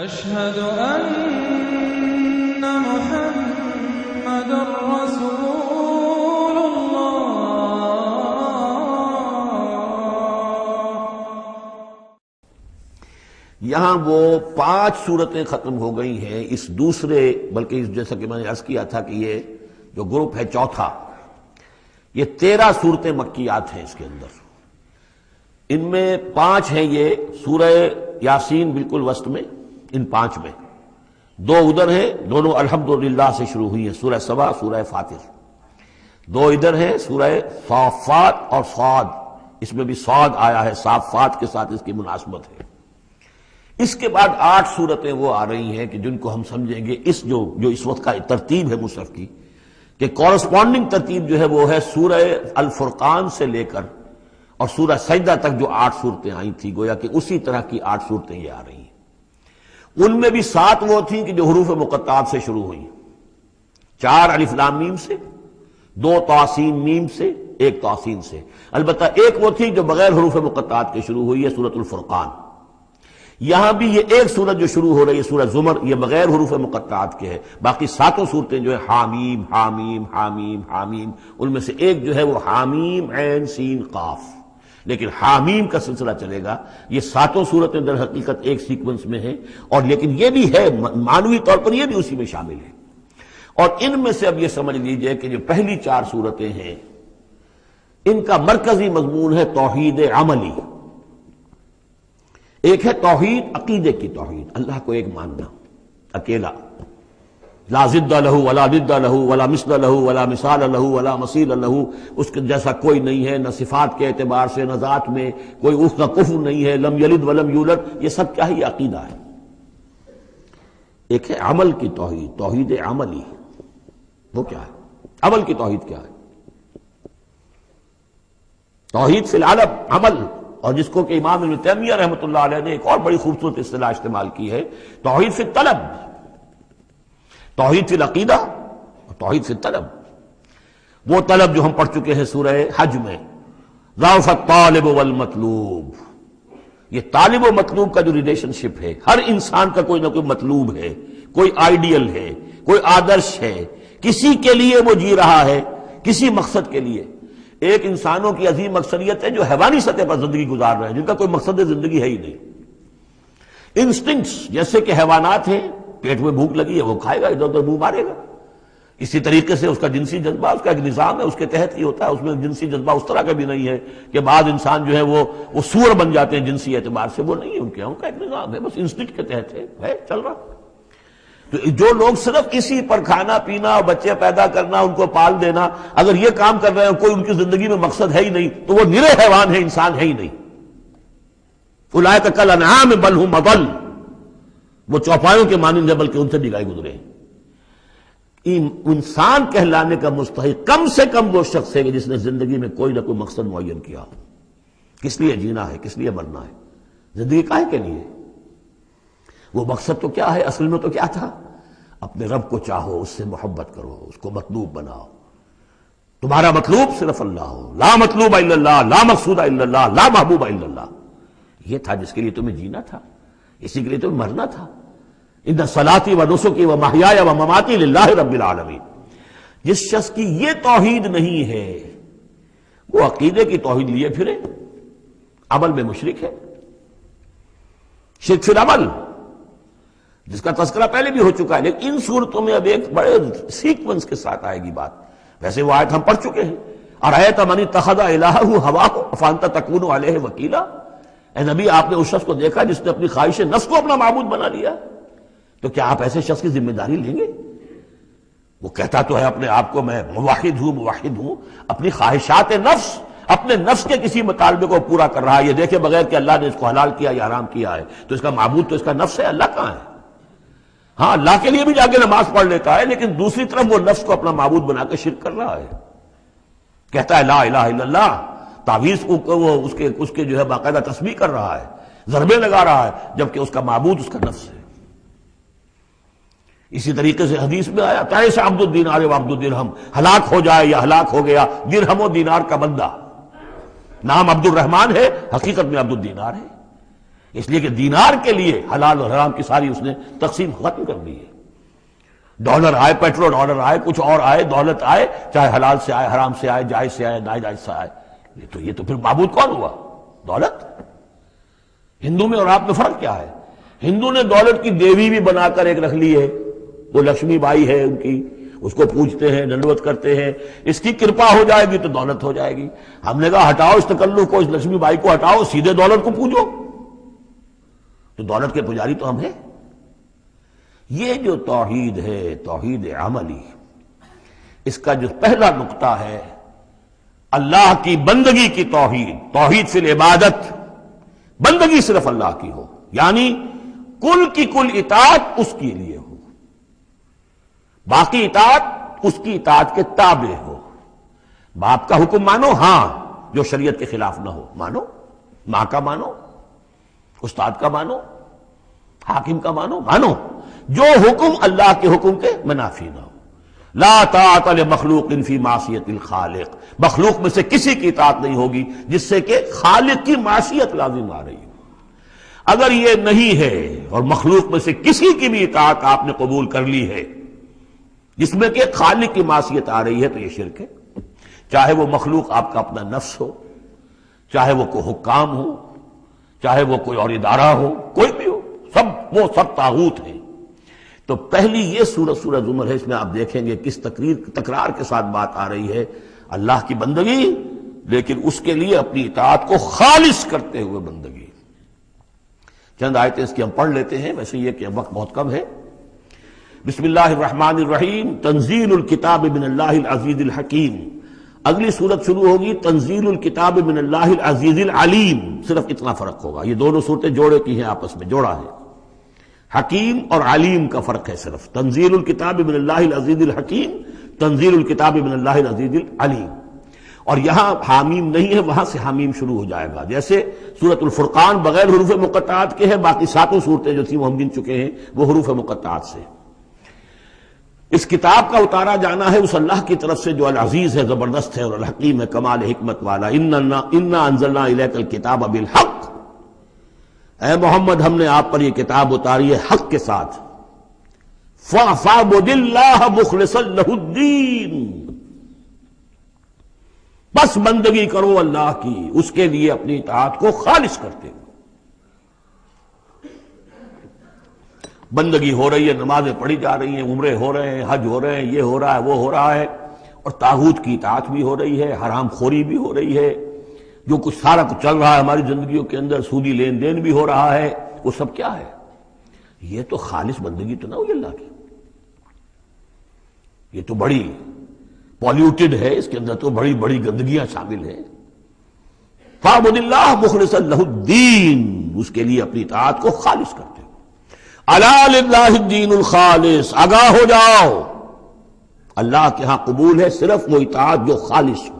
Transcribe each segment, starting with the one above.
أشهد أن محمد رسول الله۔ یہاں وہ 5 صورتیں ختم ہو گئی ہیں اس دوسرے، بلکہ جیسا کہ میں نے عرض کیا تھا کہ یہ جو گروپ ہے چوتھا، یہ 13 صورتیں مکیات ہیں اس کے اندر۔ ان میں 5 ہیں یہ سورہ یاسین بالکل وسط میں، ان 5 میں 2 ادھر ہیں، دونوں الحمدللہ سے شروع ہوئی ہیں، سورہ سبا، سورہ فاطر۔ 2 ادھر ہیں، سورہ صافات اور صاد، اس میں بھی صاد آیا ہے، صافات کے ساتھ اس کی مناسبت ہے۔ اس کے بعد 8 صورتیں وہ آ رہی ہیں کہ جن کو ہم سمجھیں گے اس جو اس وقت کا ترتیب ہے مصحف کی، کہ کورسپونڈنگ ترتیب جو ہے وہ ہے سورہ الفرقان سے لے کر اور سورہ سجدہ تک جو 8 صورتیں آئی تھی، گویا کہ اسی طرح کی 8 صورتیں یہ آ رہی ہیں۔ ان میں بھی 7 وہ تھیں کہ جو حروف مقطعات سے شروع ہوئی، 4 الف لام میم سے، 2 طاسین میم سے، 1 طاسین سے، البتہ ایک وہ تھی جو بغیر حروف مقطعات کے شروع ہوئی ہے، سورۃ الفرقان۔ یہاں بھی یہ ایک سورت جو شروع ہو رہی ہے سورہ زمر، یہ بغیر حروف مقطعات کے ہے، باقی 7 صورتیں جو ہے حامیم حامیم حامیم حامیم، ان میں سے ایک جو ہے وہ حامیم عین سین قاف، لیکن حامیم کا سلسلہ چلے گا۔ یہ 7 صورتیں در حقیقت ایک سیکوینس میں ہیں، اور لیکن یہ بھی ہے معنوی طور پر یہ بھی اسی میں شامل ہے۔ اور ان میں سے اب یہ سمجھ لیجئے کہ جو پہلی 4 صورتیں ہیں ان کا مرکزی مضمون ہے توحید عملی۔ ایک ہے توحید عقیدے کی توحید، اللہ کو ایک ماننا اکیلا، لا ضد لہ ولا ضد لہ ولا مثل لہ ولا مثال لہ ولا مثیل لہ، اس کے جیسا کوئی نہیں ہے، نہ صفات کے اعتبار سے نہ ذات میں، کوئی اس کا کفر نہیں ہے، لم یلد ولم یولد، یہ سب کیا ہے؟ یہ عقیدہ ہے۔ ایک ہے عمل کی توحید، توحید عملی، وہ کیا ہے؟ عمل کی توحید کیا ہے؟ توحید فی العالم عمل، اور جس کو کہ امام ابن تیمیہ رحمۃ اللہ علیہ نے ایک اور بڑی خوبصورت اصطلاح استعمال کی ہے، توحید فی الطلب، توحید فی العقیدہ اور توحید فی الطلب۔ وہ طلب جو ہم پڑھ چکے ہیں سورہ حج میں، ضعف الطالب والمطلوب، یہ طالب و مطلوب کا جو ریلیشن شپ ہے، ہر انسان کا کوئی نہ کوئی مطلوب ہے، کوئی آئیڈیل ہے، کوئی آدرش ہے، کسی کے لیے وہ جی رہا ہے، کسی مقصد کے لیے۔ ایک انسانوں کی عظیم اکثریت ہے جو حیوانی سطح پر زندگی گزار رہے ہیں، جن کا کوئی مقصد زندگی ہے ہی نہیں۔ انسٹنکٹس جیسے کہ حیوانات ہیں، پیٹ میں بھوک لگی ہے وہ کھائے گا، ادھر ادھر منہ مارے گا۔ اسی طریقے سے اس کا جنسی جذبہ، اس کا ایک نظام ہے، اس کے تحت ہی ہوتا ہے۔ اس میں جنسی جذبہ اس طرح کا بھی نہیں ہے کہ بعض انسان جو ہے وہ سور بن جاتے ہیں جنسی اعتبار سے، وہ نہیں ہے ان کا ایک نظام ہے، بس انسٹنکٹ کے تحت ہے چل رہا۔ تو جو لوگ صرف اسی پر کھانا پینا اور بچے پیدا کرنا، ان کو پال دینا، اگر یہ کام کر رہے ہیں، کوئی ان کی زندگی میں مقصد ہے ہی نہیں، تو وہ نرے حیوان ہے، انسان ہے ہی نہیں۔ اولئک کالانعام بل ھم اضل، وہ چوپایوں کے مانند ہے بلکہ ان سے بھی گئے گزرے ہیں۔ انسان کہلانے کا مستحق کم سے کم وہ شخص ہے کہ جس نے زندگی میں کوئی نہ کوئی مقصد معین کیا ہو۔ کس لیے جینا ہے، کس لیے مرنا ہے، زندگی کاہے کے لیے؟ وہ مقصد تو کیا ہے؟ اصل میں تو کیا تھا؟ اپنے رب کو چاہو، اس سے محبت کرو، اس کو مطلوب بناؤ، تمہارا مطلوب صرف اللہ ہو، لا مطلوب الا اللہ، لا مقصود الا اللہ، لا محبوب الا اللہ۔ یہ تھا جس کے لیے تمہیں جینا تھا، اسی کے لیے تمہیں مرنا تھا۔ ان صلاتی و نسکی و محیای و مماتی للہ رب العالمین۔ جس شخص کی یہ توحید نہیں ہے وہ عقیدے کی توحید لیے پھرے، عمل میں مشرک ہے، شرک فی العمل، جس کا تذکرہ پہلے بھی ہو چکا ہے، لیکن ان صورتوں میں اب ایک بڑے سیکوینس کے ساتھ آئے گی بات۔ ویسے وہ آیت ہم پڑھ چکے ہیں، ارأیت من اتخذ الہہ ہواہ افانت تکون علیہ وکیلا۔ اے نبی، آپ نے اس شخص کو دیکھا جس نے اپنی خواہش نفس کو اپنا معبود بنا لیا، تو کیا آپ ایسے شخص کی ذمہ داری لیں گے؟ وہ کہتا تو ہے اپنے آپ کو میں موحد ہوں، اپنی خواہشات نفس، اپنے نفس کے کسی مطالبے کو پورا کر رہا ہے۔ یہ دیکھے بغیر کہ اللہ نے اس کو حلال کیا یا حرام کیا ہے، تو اس کا معبود تو اس کا نفس ہے، اللہ کہاں ہے؟ ہاں، اللہ کے لیے بھی جا کے نماز پڑھ لیتا ہے، لیکن دوسری طرف وہ نفس کو اپنا معبود بنا کے شرک کر رہا ہے۔ کہتا ہے لا الہ الا اللہ، تعویذ کو وہ اس کے جو ہے باقاعدہ تسبیح کر رہا ہے، ضربے لگا رہا ہے، جبکہ اس کا معبود اس کا نفس ہے۔ اسی طریقے سے حدیث میں آیا تعیس عبد الدینار و عبد الدرہم، ہلاک ہو جائے یا ہلاک ہو گیا درہم و دینار کا بندہ۔ نام عبد الرحمن ہے، حقیقت میں عبد الدینار ہے۔ اس لیے کہ دینار کے لیے حلال اور حرام کی ساری اس نے تقسیم ختم کر دی ہے. ڈالر آئے، پیٹرو ڈالر آئے، کچھ اور آئے، دولت آئے، چاہے حلال سے آئے، حرام سے آئے، جائز سے آئے، ناجائز سے آئے، یہ تو پھر معبود کون ہوا؟ دولت. ہندو میں اور آپ میں فرق کیا ہے؟ ہندو نے دولت کی دیوی بھی بنا کر ایک رکھ لی ہے، وہ لکشمی بائی ہے ان کی، اس کو پوجتے ہیں، دنڈوت کرتے ہیں، اس کی کرپا ہو جائے گی تو دولت ہو جائے گی. ہم نے کہا ہٹاؤ اس تکلف کو، اس لکشمی بائی کو ہٹاؤ، سیدھے دولت کو پوجو. تو دولت کے پجاری تو ہم ہیں. یہ جو توحید ہے، توحید عملی، اس کا جو پہلا نقطہ ہے اللہ کی بندگی کی توحید، توحید فی العبادت، بندگی صرف اللہ کی ہو، یعنی کل کی کل اطاعت اس کے لیے ہو، باقی اطاعت اس کی اطاعت کے تابع ہو. باپ کا حکم مانو، ہاں، جو شریعت کے خلاف نہ ہو مانو، ماں کا مانو، استاد کا مانو، حاکم کا مانو، جو حکم اللہ کے حکم کے منافی نہ ہو. لا طاعت لمخلوق فی معصیت الخالق، مخلوق میں سے کسی کی اطاعت نہیں ہوگی جس سے کہ خالق کی معصیت لازم آ رہی ہو. اگر یہ نہیں ہے اور مخلوق میں سے کسی کی بھی اطاعت آپ نے قبول کر لی ہے جس میں کہ خالق کی معصیت آ رہی ہے تو یہ شرک ہے. چاہے وہ مخلوق آپ کا اپنا نفس ہو، چاہے وہ کوئی حکام ہو، چاہے وہ کوئی اور ادارہ ہو، کوئی بھی ہو، وہ سب طاغوت ہیں. تو پہلی یہ سورہ زمر ہے، اس میں آپ دیکھیں گے کس تکرار کے ساتھ بات آ رہی ہے، اللہ کی بندگی، لیکن اس کے لیے اپنی اطاعت کو خالص کرتے ہوئے بندگی. چند آیتیں اس کی ہم پڑھ لیتے ہیں، ویسے یہ کہ وقت بہت کم ہے. بسم اللہ الرحمن الرحیم. تنزیل الکتاب من اللہ العزیز الحکیم. اگلی سورت شروع ہوگی تنزیل الکتاب من اللہ العزیز العلیم، صرف اتنا فرق ہوگا. یہ دونوں صورتیں جوڑے کی ہیں، آپس میں جوڑا ہے. حکیم اور علیم کا فرق ہے صرف. تنزیل الکتاب من اللہ العزیز الحکیم، تنزیل الکتاب من اللہ العزیز العلیم. اور یہاں حامیم نہیں ہے، وہاں سے حامیم شروع ہو جائے گا. جیسے سورۃ الفرقان بغیر حروف مقطعات کے ہے، باقی ساتوں صورتیں جو تھیں وہ ہم گن چکے ہیں، وہ حروف مقطعات سے. اس کتاب کا اتارا جانا ہے اس اللہ کی طرف سے جو العزیز ہے، زبردست ہے، اور الحکیم ہے، کمال حکمت والا. انا انزلنا الیک الکتاب بالحق، اے محمد ہم نے آپ پر یہ کتاب اتاری ہے حق کے ساتھ. فاعبد اللہ مخلصا لہ الدین، بس بندگی کرو اللہ کی، اس کے لیے اپنی اطاعت کو خالص کرتے ہو. بندگی ہو رہی ہے، نمازیں پڑھی جا رہی ہیں، عمرے ہو رہے ہیں، حج ہو رہے ہیں، یہ ہو رہا ہے، وہ ہو رہا ہے، اور طاغوت کی اطاعت بھی ہو رہی ہے، حرام خوری بھی ہو رہی ہے، جو کچھ سارا کچھ چل رہا ہے ہماری زندگیوں کے اندر، سودی لین دین بھی ہو رہا ہے، وہ سب کیا ہے؟ یہ تو خالص بندگی تو نہ ہوئی اللہ کی. یہ تو بڑی پالیوٹڈ ہے، اس کے اندر تو بڑی بڑی گندگیاں شامل ہیں. فاعبد اللہ مخلصا لہ الدین، اس کے لیے اپنی اطاعت کو خالص کرتے ہو. الا للہ الدین الخالص، آگاہ ہو جاؤ، اللہ کے ہاں قبول ہے صرف وہ اطاعت جو خالص ہو.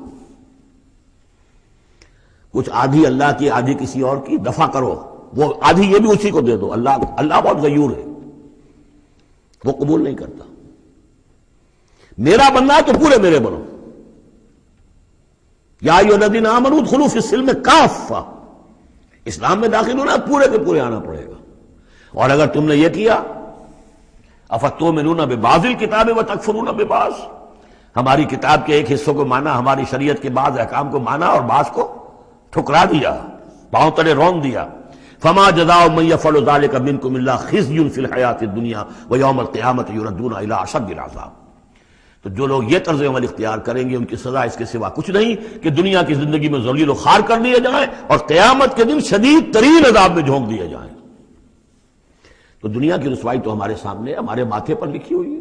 کچھ آدھی اللہ کی آدھی کسی اور کی، دفع کرو، وہ آدھی یہ بھی اسی کو دے دو. اللہ بہت غیور ہے، وہ قبول نہیں کرتا. میرا بننا ہے تو پورے میرے بنو. یا ایھا الذین آمنوا ادخلوا فی السلم کافہ، اسلام میں داخل ہونا پورے کے پورے آنا پڑے گا. اور اگر تم نے یہ کیا، افتؤمنون ببعض الکتاب وتکفرون ببعض، ہماری کتاب کے ایک حصوں کو مانا، ہماری شریعت کے بعض احکام کو مانا اور بعض کو ٹھکرا دیا، پاؤں تلے رون دیا. فما جزاء من يفعل ذلك منكم الا خزي في الحیاۃ الدنیا ویوم القیامۃ یردون الی اشد العذاب. تو جو لوگ یہ طرز عمل اختیار کریں گے ان کی سزا اس کے سوا کچھ نہیں کہ دنیا کی زندگی میں ذلیل و خوار کر دیے جائیں اور قیامت کے دن شدید ترین عذاب میں جھونک دیے جائیں. تو دنیا کی رسوائی تو ہمارے سامنے، ہمارے ماتھے پر لکھی ہوئی ہے.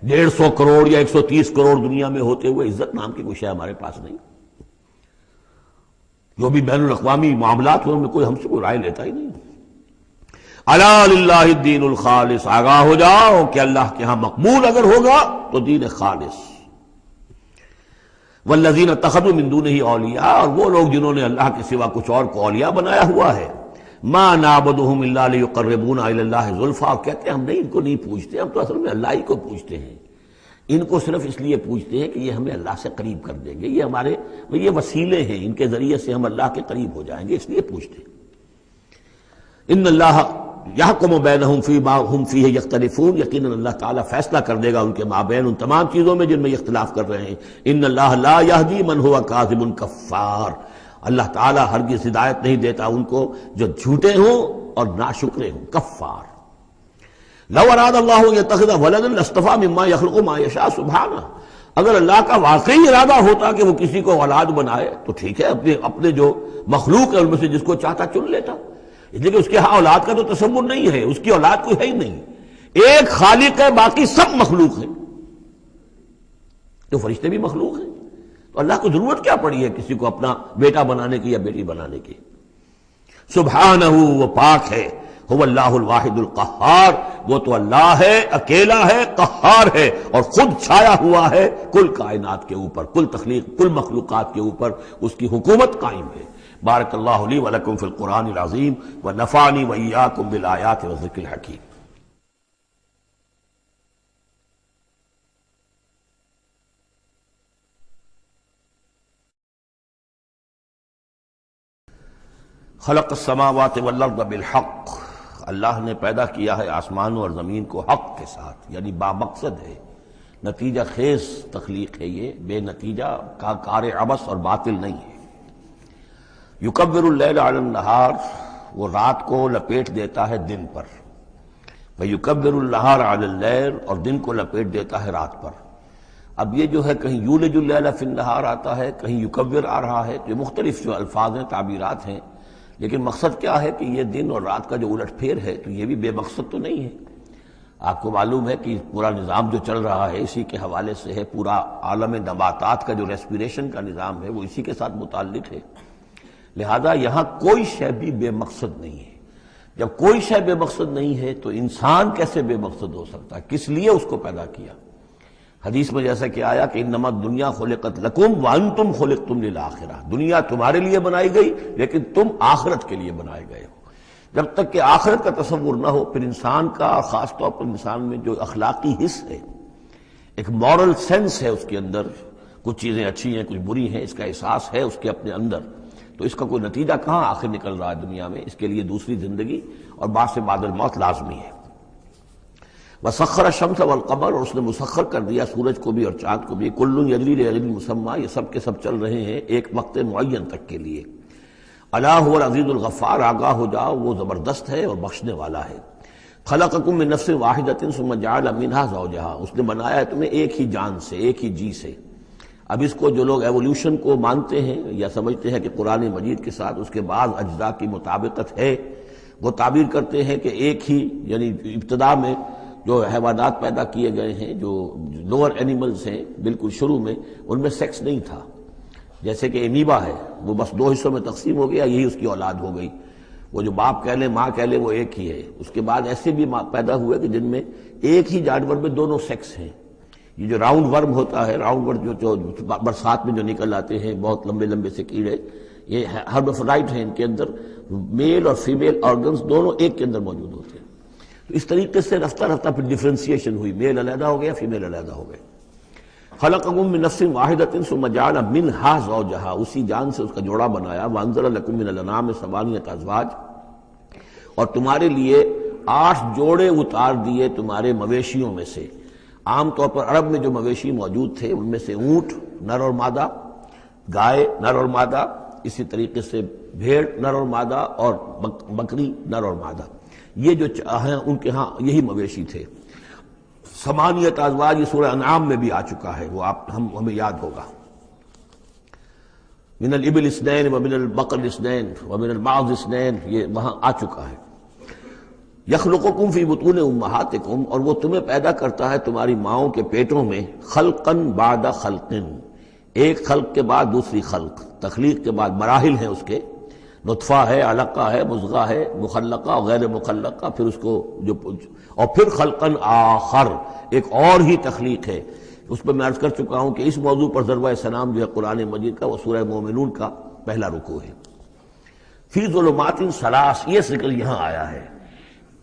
150 کروڑ یا 130 کروڑ دنیا میں ہوتے ہوئے عزت نام کی کوئی شے ہمارے پاس نہیں. جو بھی بین الاقوامی معاملات ہیں ان میں کوئی ہم سے کوئی رائے لیتا ہی نہیں. الا للہ الدین الخالص، آگاہ ہو جاؤ کہ اللہ کے ہاں مقبول اگر ہوگا تو دین خالص. والذین اتخذوا من دونہ اولیاء، اور وہ لوگ جنہوں نے اللہ کے سوا کچھ اور کو اولیاء بنایا ہوا ہے. ما نعبدہم الا لیقربونا الی اللہ زلفیٰ، کہتے ہیں ہم نہیں ان کو نہیں پوچھتے، ہم تو اصل میں اللہ ہی کو پوچھتے ہیں. ان کو صرف اس لیے پوجتے ہیں کہ یہ ہمیں اللہ سے قریب کر دیں گے، یہ ہمارے یہ وسیلے ہیں، ان کے ذریعے سے ہم اللہ کے قریب ہو جائیں گے، اس لیے پوجتے ہیں۔ ان اللہ یحکم بینہم فیما ہم فیہ یختلفون، یقیناً اللہ تعالیٰ فیصلہ کر دے گا ان کے مابین ان تمام چیزوں میں جن میں یہ اختلاف کر رہے ہیں۔ ان اللہ لا یہدی من ہوا کاذب کفار، اللہ تعالیٰ ہرگز ہدایت نہیں دیتا ان کو جو جھوٹے ہوں اور ناشکرے ہوں، کفار۔ لو اراد اللہ یتخذ ولدا لاصطفى مما یخلق ما یشاء سبحانہ، اگر اللہ کا واقعی ارادہ ہوتا کہ وہ کسی کو اولاد بنائے تو ٹھیک ہے، اپنے جو مخلوق ہے ان میں سے جس کو چاہتا چن لیتا، لیکن اس کے ہاں اولاد کا تو تصور نہیں ہے، اس کی اولاد کوئی ہے ہی نہیں، ایک خالق ہے، باقی سب مخلوق ہیں، تو فرشتے بھی مخلوق ہیں، تو اللہ کو ضرورت کیا پڑی ہے کسی کو اپنا بیٹا بنانے کی یا بیٹی بنانے کی؟ سبحانہ، وہ پاک ہے، هو اللہ الواحد القہار، وہ تو اللہ ہے، اکیلا ہے، قہار ہے، اور خود چھایا ہوا ہے کل کائنات کے اوپر، کل تخلیق، کل مخلوقات کے اوپر اس کی حکومت قائم ہے۔ بارک اللہ لی ولکم فی القرآن العظیم ونفعنی وإیاکم بالآیات والذکر الحکیم۔ خلق السماوات والارض بالحق، اللہ نے پیدا کیا ہے آسمانوں اور زمین کو حق کے ساتھ، یعنی با مقصد ہے، نتیجہ خیز تخلیق ہے، یہ بے نتیجہ کا کار عبث اور باطل نہیں ہے۔ یکبر اللیل علی النہار، وہ رات کو لپیٹ دیتا ہے دن پر، ویکبر النہار علی اللیل، اور دن کو لپیٹ دیتا ہے رات پر۔ اب یہ جو ہے کہیں یولج اللیل فی النہار آتا ہے، کہیں یکبر آ رہا ہے، تو یہ مختلف جو الفاظ ہیں، تعبیرات ہیں، لیکن مقصد کیا ہے کہ یہ دن اور رات کا جو الٹ پھیر ہے تو یہ بھی بے مقصد تو نہیں ہے۔ آپ کو معلوم ہے کہ پورا نظام جو چل رہا ہے اسی کے حوالے سے ہے، پورا عالم نباتات کا جو ریسپیریشن کا نظام ہے وہ اسی کے ساتھ متعلق ہے، لہذا یہاں کوئی شے بھی بے مقصد نہیں ہے۔ جب کوئی شے بے مقصد نہیں ہے تو انسان کیسے بے مقصد ہو سکتا ہے؟ کس لیے اس کو پیدا کیا؟ حدیث میں جیسا کہ آیا کہ انما الدنیا خلقت لکم وانتم خلقتم للآخرہ، دنیا تمہارے لیے بنائی گئی لیکن تم آخرت کے لیے بنائے گئے ہو۔ جب تک کہ آخرت کا تصور نہ ہو، پھر انسان کا، خاص طور پر انسان میں جو اخلاقی حص ہے، ایک مورل سینس ہے اس کے اندر، کچھ چیزیں اچھی ہیں کچھ بری ہیں، اس کا احساس ہے اس کے اپنے اندر، تو اس کا کوئی نتیجہ کہاں آخر نکل رہا ہے دنیا میں؟ اس کے لیے دوسری زندگی اور بعد سے بعد الموت لازمی ہے۔ وسخر الشمس والقمر، اور اس نے مسخر کر دیا سورج کو بھی اور چاند کو بھی، کل یجری لاجل مسمى، یہ سب کے سب چل رہے ہیں ایک وقت معین تک کے لیے۔ الا هو العزیز الغفار، آگاہ ہو جاؤ وہ زبردست ہے اور بخشنے والا ہے۔ خلقکم من نفس واحدۃ ثم جعل منها زوجها، اس نے بنایا ہے تمہیں ایک ہی جان سے، ایک ہی جی سے۔ اب اس کو جو لوگ ایولیوشن کو مانتے ہیں یا سمجھتے ہیں کہ قرآن مجید کے ساتھ اس کے بعض اجزاء کی مطابقت ہے، وہ تعبیر کرتے ہیں کہ ایک ہی، یعنی ابتدا میں جو حیوانات پیدا کیے گئے ہیں، جو لوور اینیملز ہیں، بالکل شروع میں ان میں سیکس نہیں تھا، جیسے کہ امیبا ہے، وہ بس دو حصوں میں تقسیم ہو گیا، یہی اس کی اولاد ہو گئی، وہ جو باپ کہہ لیں ماں کہہ لیں وہ ایک ہی ہے۔ اس کے بعد ایسے بھی پیدا ہوئے کہ جن میں ایک ہی جانور میں دونوں سیکس ہیں۔ یہ جو راؤنڈ ورم ہوتا ہے، راؤنڈ ورم جو برسات میں جو نکل آتے ہیں بہت لمبے لمبے سے کیڑے، یہ ہرمافرڈائٹ ہیں، ان کے اندر میل اور فیمیل آرگنز دونوں ایک کے اندر موجود ہوتے ہیں۔ تو اس طریقے سے رفتہ رفتہ پھر ڈیفرینسیشن ہوئی، میل علیحدہ ہو گیا، فیمیل علیحدہ ہو گئے۔ خلقکم من نفس واحدۃ ثم جعل منها زوجها، اسی جان سے اس کا جوڑا بنایا۔ وانزل لکم من الانعام ثمانیۃ ازواج، اور تمہارے لیے 8 جوڑے اتار دیے تمہارے مویشیوں میں سے۔ عام طور پر عرب میں جو مویشی موجود تھے ان میں سے اونٹ نر اور مادہ، گائے نر اور مادہ، اسی طریقے سے بھیڑ نر اور مادہ، اور بکری نر اور مادہ، یہ جو ہیں ان کے ہاں یہی مویشی تھے۔ ثمانیۃ ازواج یہ سورہ انعام میں بھی آ چکا ہے، وہ ہمیں یاد ہوگا۔ من الابل اثنین ومن البقر اثنین ومن المعز اثنین، یہ وہاں آ چکا ہے۔ یخلقکم فی بطون امہاتکم، اور وہ تمہیں پیدا کرتا ہے تمہاری ماؤں کے پیٹوں میں، خلقن بعد خلقن، ایک خلق کے بعد دوسری خلق، تخلیق کے بعد مراحل ہیں اس کے، نطفہ ہے، علقہ ہے، مضغہ ہے، مخلقہ اور غیر مخلقہ، پھر اس کو جو، اور پھر خلقن آخر، ایک اور ہی تخلیق ہے۔ اس پہ میں عرض کر چکا ہوں کہ اس موضوع پر ضربہ سلام جو ہے قرآن مجید کا، وہ سورہ مومنون کا پہلا رکوع ہے۔ فی ظلمات ثلاث، یہ ذکر یہاں آیا ہے،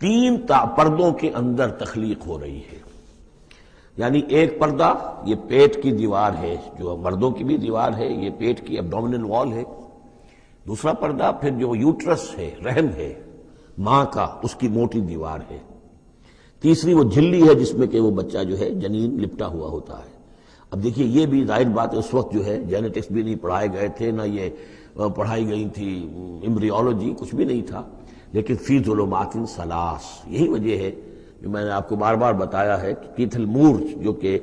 3 پردوں کے اندر تخلیق ہو رہی ہے، یعنی ایک پردہ یہ پیٹ کی دیوار ہے، جو مردوں کی بھی دیوار ہے، یہ پیٹ کی ایبڈومینل وال ہے. دوسرا پردہ پھر جو یوٹرس ہے، رحم ہے ماں کا، اس کی موٹی دیوار ہے. تیسری وہ جھلی ہے جس میں کہ وہ بچہ جو ہے جنین لپٹا ہوا ہوتا ہے. اب دیکھیے یہ بھی ظاہر بات ہے، اس وقت جو ہے جینیٹکس بھی نہیں پڑھائے گئے تھے، نہ یہ پڑھائی گئی تھی ایمبریولوجی، کچھ بھی نہیں تھا. لیکن فی ظلمات ثلاث، یہی وجہ ہے جو میں نے آپ کو بار بار بتایا ہے کہ کیتھل مور جو کہ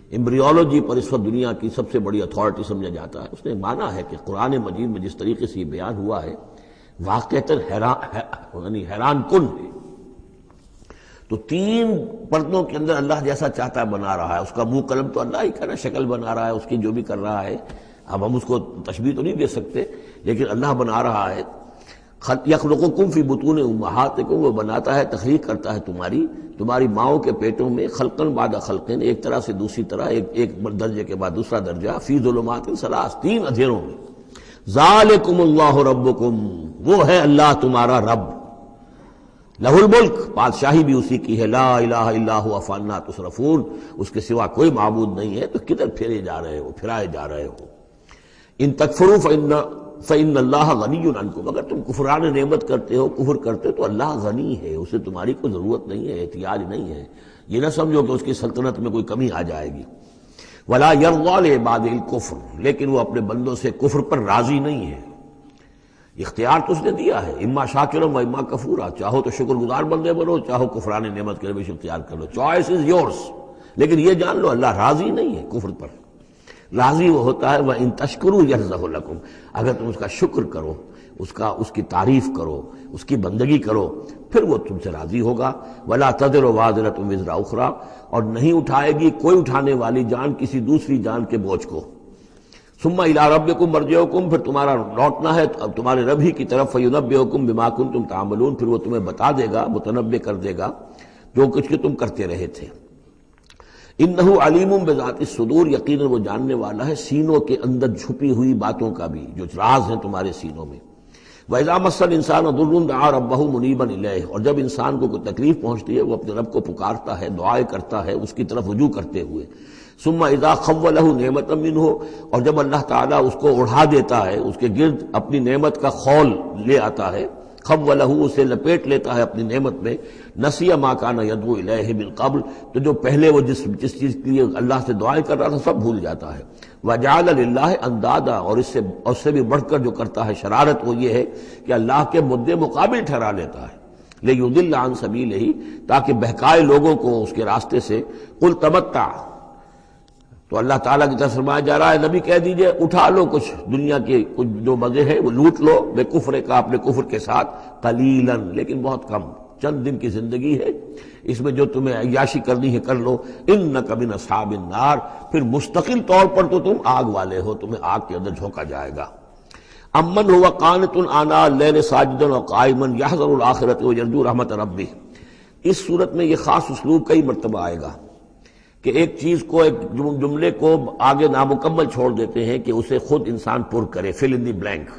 ایمبریولوجی پر اس وقت دنیا کی سب سے بڑی اتھارٹی سمجھا جاتا ہے، اس نے مانا ہے کہ قرآن مجید میں جس طریقے سے یہ بیان ہوا ہے واقعتاً حیران کن ہے. تو تین پردوں کے اندر اللہ جیسا چاہتا ہے بنا رہا ہے. اس کا منہ قلم تو اللہ ہی کا نا، شکل بنا رہا ہے اس کی جو بھی کر رہا ہے. اب ہم اس کو تشبیہ تو نہیں دے سکتے، لیکن اللہ بنا رہا ہے. یخلقکم فی بطون امہاتکم، وہ بناتا ہے، تخلیق کرتا ہے تمہاری ماؤں کے پیٹوں میں، خلقن بعد خلقن، ایک طرح سے دوسری طرح، ایک درجے کے بعد دوسرا درجہ، فی ظلمات ثلاث، تین اندھیروں میں. ذالکم اللہ ربکم، وہ ہے اللہ تمہارا رب. لہ الملک، بادشاہی بھی اسی کی ہے. لا الہ الا هو فانا تصرفون، اس کے سوا کوئی معبود نہیں ہے، تو کدھر پھرائے جا رہے ہو. ان تکفروا فإن اللہ غنی عنکم، اگر تم کفران نعمت کرتے ہو، کفر کرتے ہو، تو اللہ غنی ہے، اسے تمہاری کوئی ضرورت نہیں ہے، احتیاج نہیں ہے. یہ نہ سمجھو کہ اس کی سلطنت میں کوئی کمی آ جائے گی. ولا یرضی لعبادہ الکفر، لیکن وہ اپنے بندوں سے کفر پر راضی نہیں ہے. اختیار تو اس نے دیا ہے، اما شاکرا و اما کفورا، چاہو تو شکر گزار بندے بنو، چاہو کفران نعمت کے روش اختیار کر لو. Choice is yours. لیکن یہ جان لو اللہ راضی نہیں ہے کفر پر. راضی وہ ہوتا ہے وَإِن تَشْكُرُوا يَرْضَهُ لَكُمْ، اگر تم اس کا شکر کرو، اس کی تعریف کرو، اس کی بندگی کرو، پھر وہ تم سے راضی ہوگا. وَلَا تَزِرُ وَازِرَةٌ وِزْرَ أُخْرَىٰ، اور نہیں اٹھائے گی کوئی اٹھانے والی جان کسی دوسری جان کے بوجھ کو. ثُمَّ إِلَىٰ رَبِّكُمْ مَرْجِعُكُمْ، پھر تمہارا لوٹنا ہے اب تمہارے رب ہی کی طرف. فَيُنَبِّئُكُمْ بِمَا كُنتُمْ تَعْمَلُونَ، پھر وہ تمہیں بتا دے گا، متنبع کر دے گا جو کچھ کہ تم کرتے رہے تھے. انہ علیم بذات الصدور، یقیناً وہ جاننے والا ہے سینوں کے اندر چھپی ہوئی باتوں کا بھی، جو راز ہیں تمہارے سینوں میں. وَإِذَا مَسَّ الْإِنسَانَ ضُرٌّ دَعَا رَبَّهُ مُنِيبًا إِلَيْهِ، اور جب انسان کو کوئی تکلیف پہنچتی ہے وہ اپنے رب کو پکارتا ہے، دعائیں کرتا ہے اس کی طرف رجوع کرتے ہوئے. ثُمَّ إِذَا خَوَّلَهُ نِعْمَةً مِّنْهُ، اور جب اللہ تعالیٰ اس کو اڑا دیتا ہے، اس کے گرد اپنی نعمت کا خول لے آتا ہے، خولہ، اسے لپیٹ لیتا ہے اپنی نعمت میں. نسی ما کان یدعو الیہ من قبل، تو جو پہلے وہ جس چیز کے لیے اللہ سے دعائیں کر رہا تھا سب بھول جاتا ہے. وجعل للہ اندادا، اور اس سے بھی بڑھ کر جو کرتا ہے شرارت وہ یہ ہے کہ اللہ کے مدے مقابل ٹھہرا لیتا ہے. لیضل عن سبیلہ، تاکہ بہکائے لوگوں کو اس کے راستے سے. قل تمتع، تو اللہ تعالیٰ کی طرف فرمایا جا رہا ہے نبی کہہ دیجئے اٹھا لو کچھ دنیا کے کچھ جو مزے ہیں وہ لوٹ لو، بے کفر کا، اپنے کفر کے ساتھ. قلیلا، لیکن بہت کم، چند دن کی زندگی ہے، اس میں جو تمہیں عیاشی کرنی ہے کر لو. انک من اصحاب النار، پھر مستقل طور پر تو تم آگ والے ہو، تمہیں آگ کے اندر جھونکا جائے گا. امن هو قانت آناء اللیل ساجدا وقائما یحذر الآخرة ویرجو رحمت ربہ. اس صورت میں یہ خاص اسلوب کئی مرتبہ آئے گا کہ ایک چیز کو، ایک جملے کو آگے نامکمل چھوڑ دیتے ہیں کہ اسے خود انسان پر کرے، فل ان دی بلینک.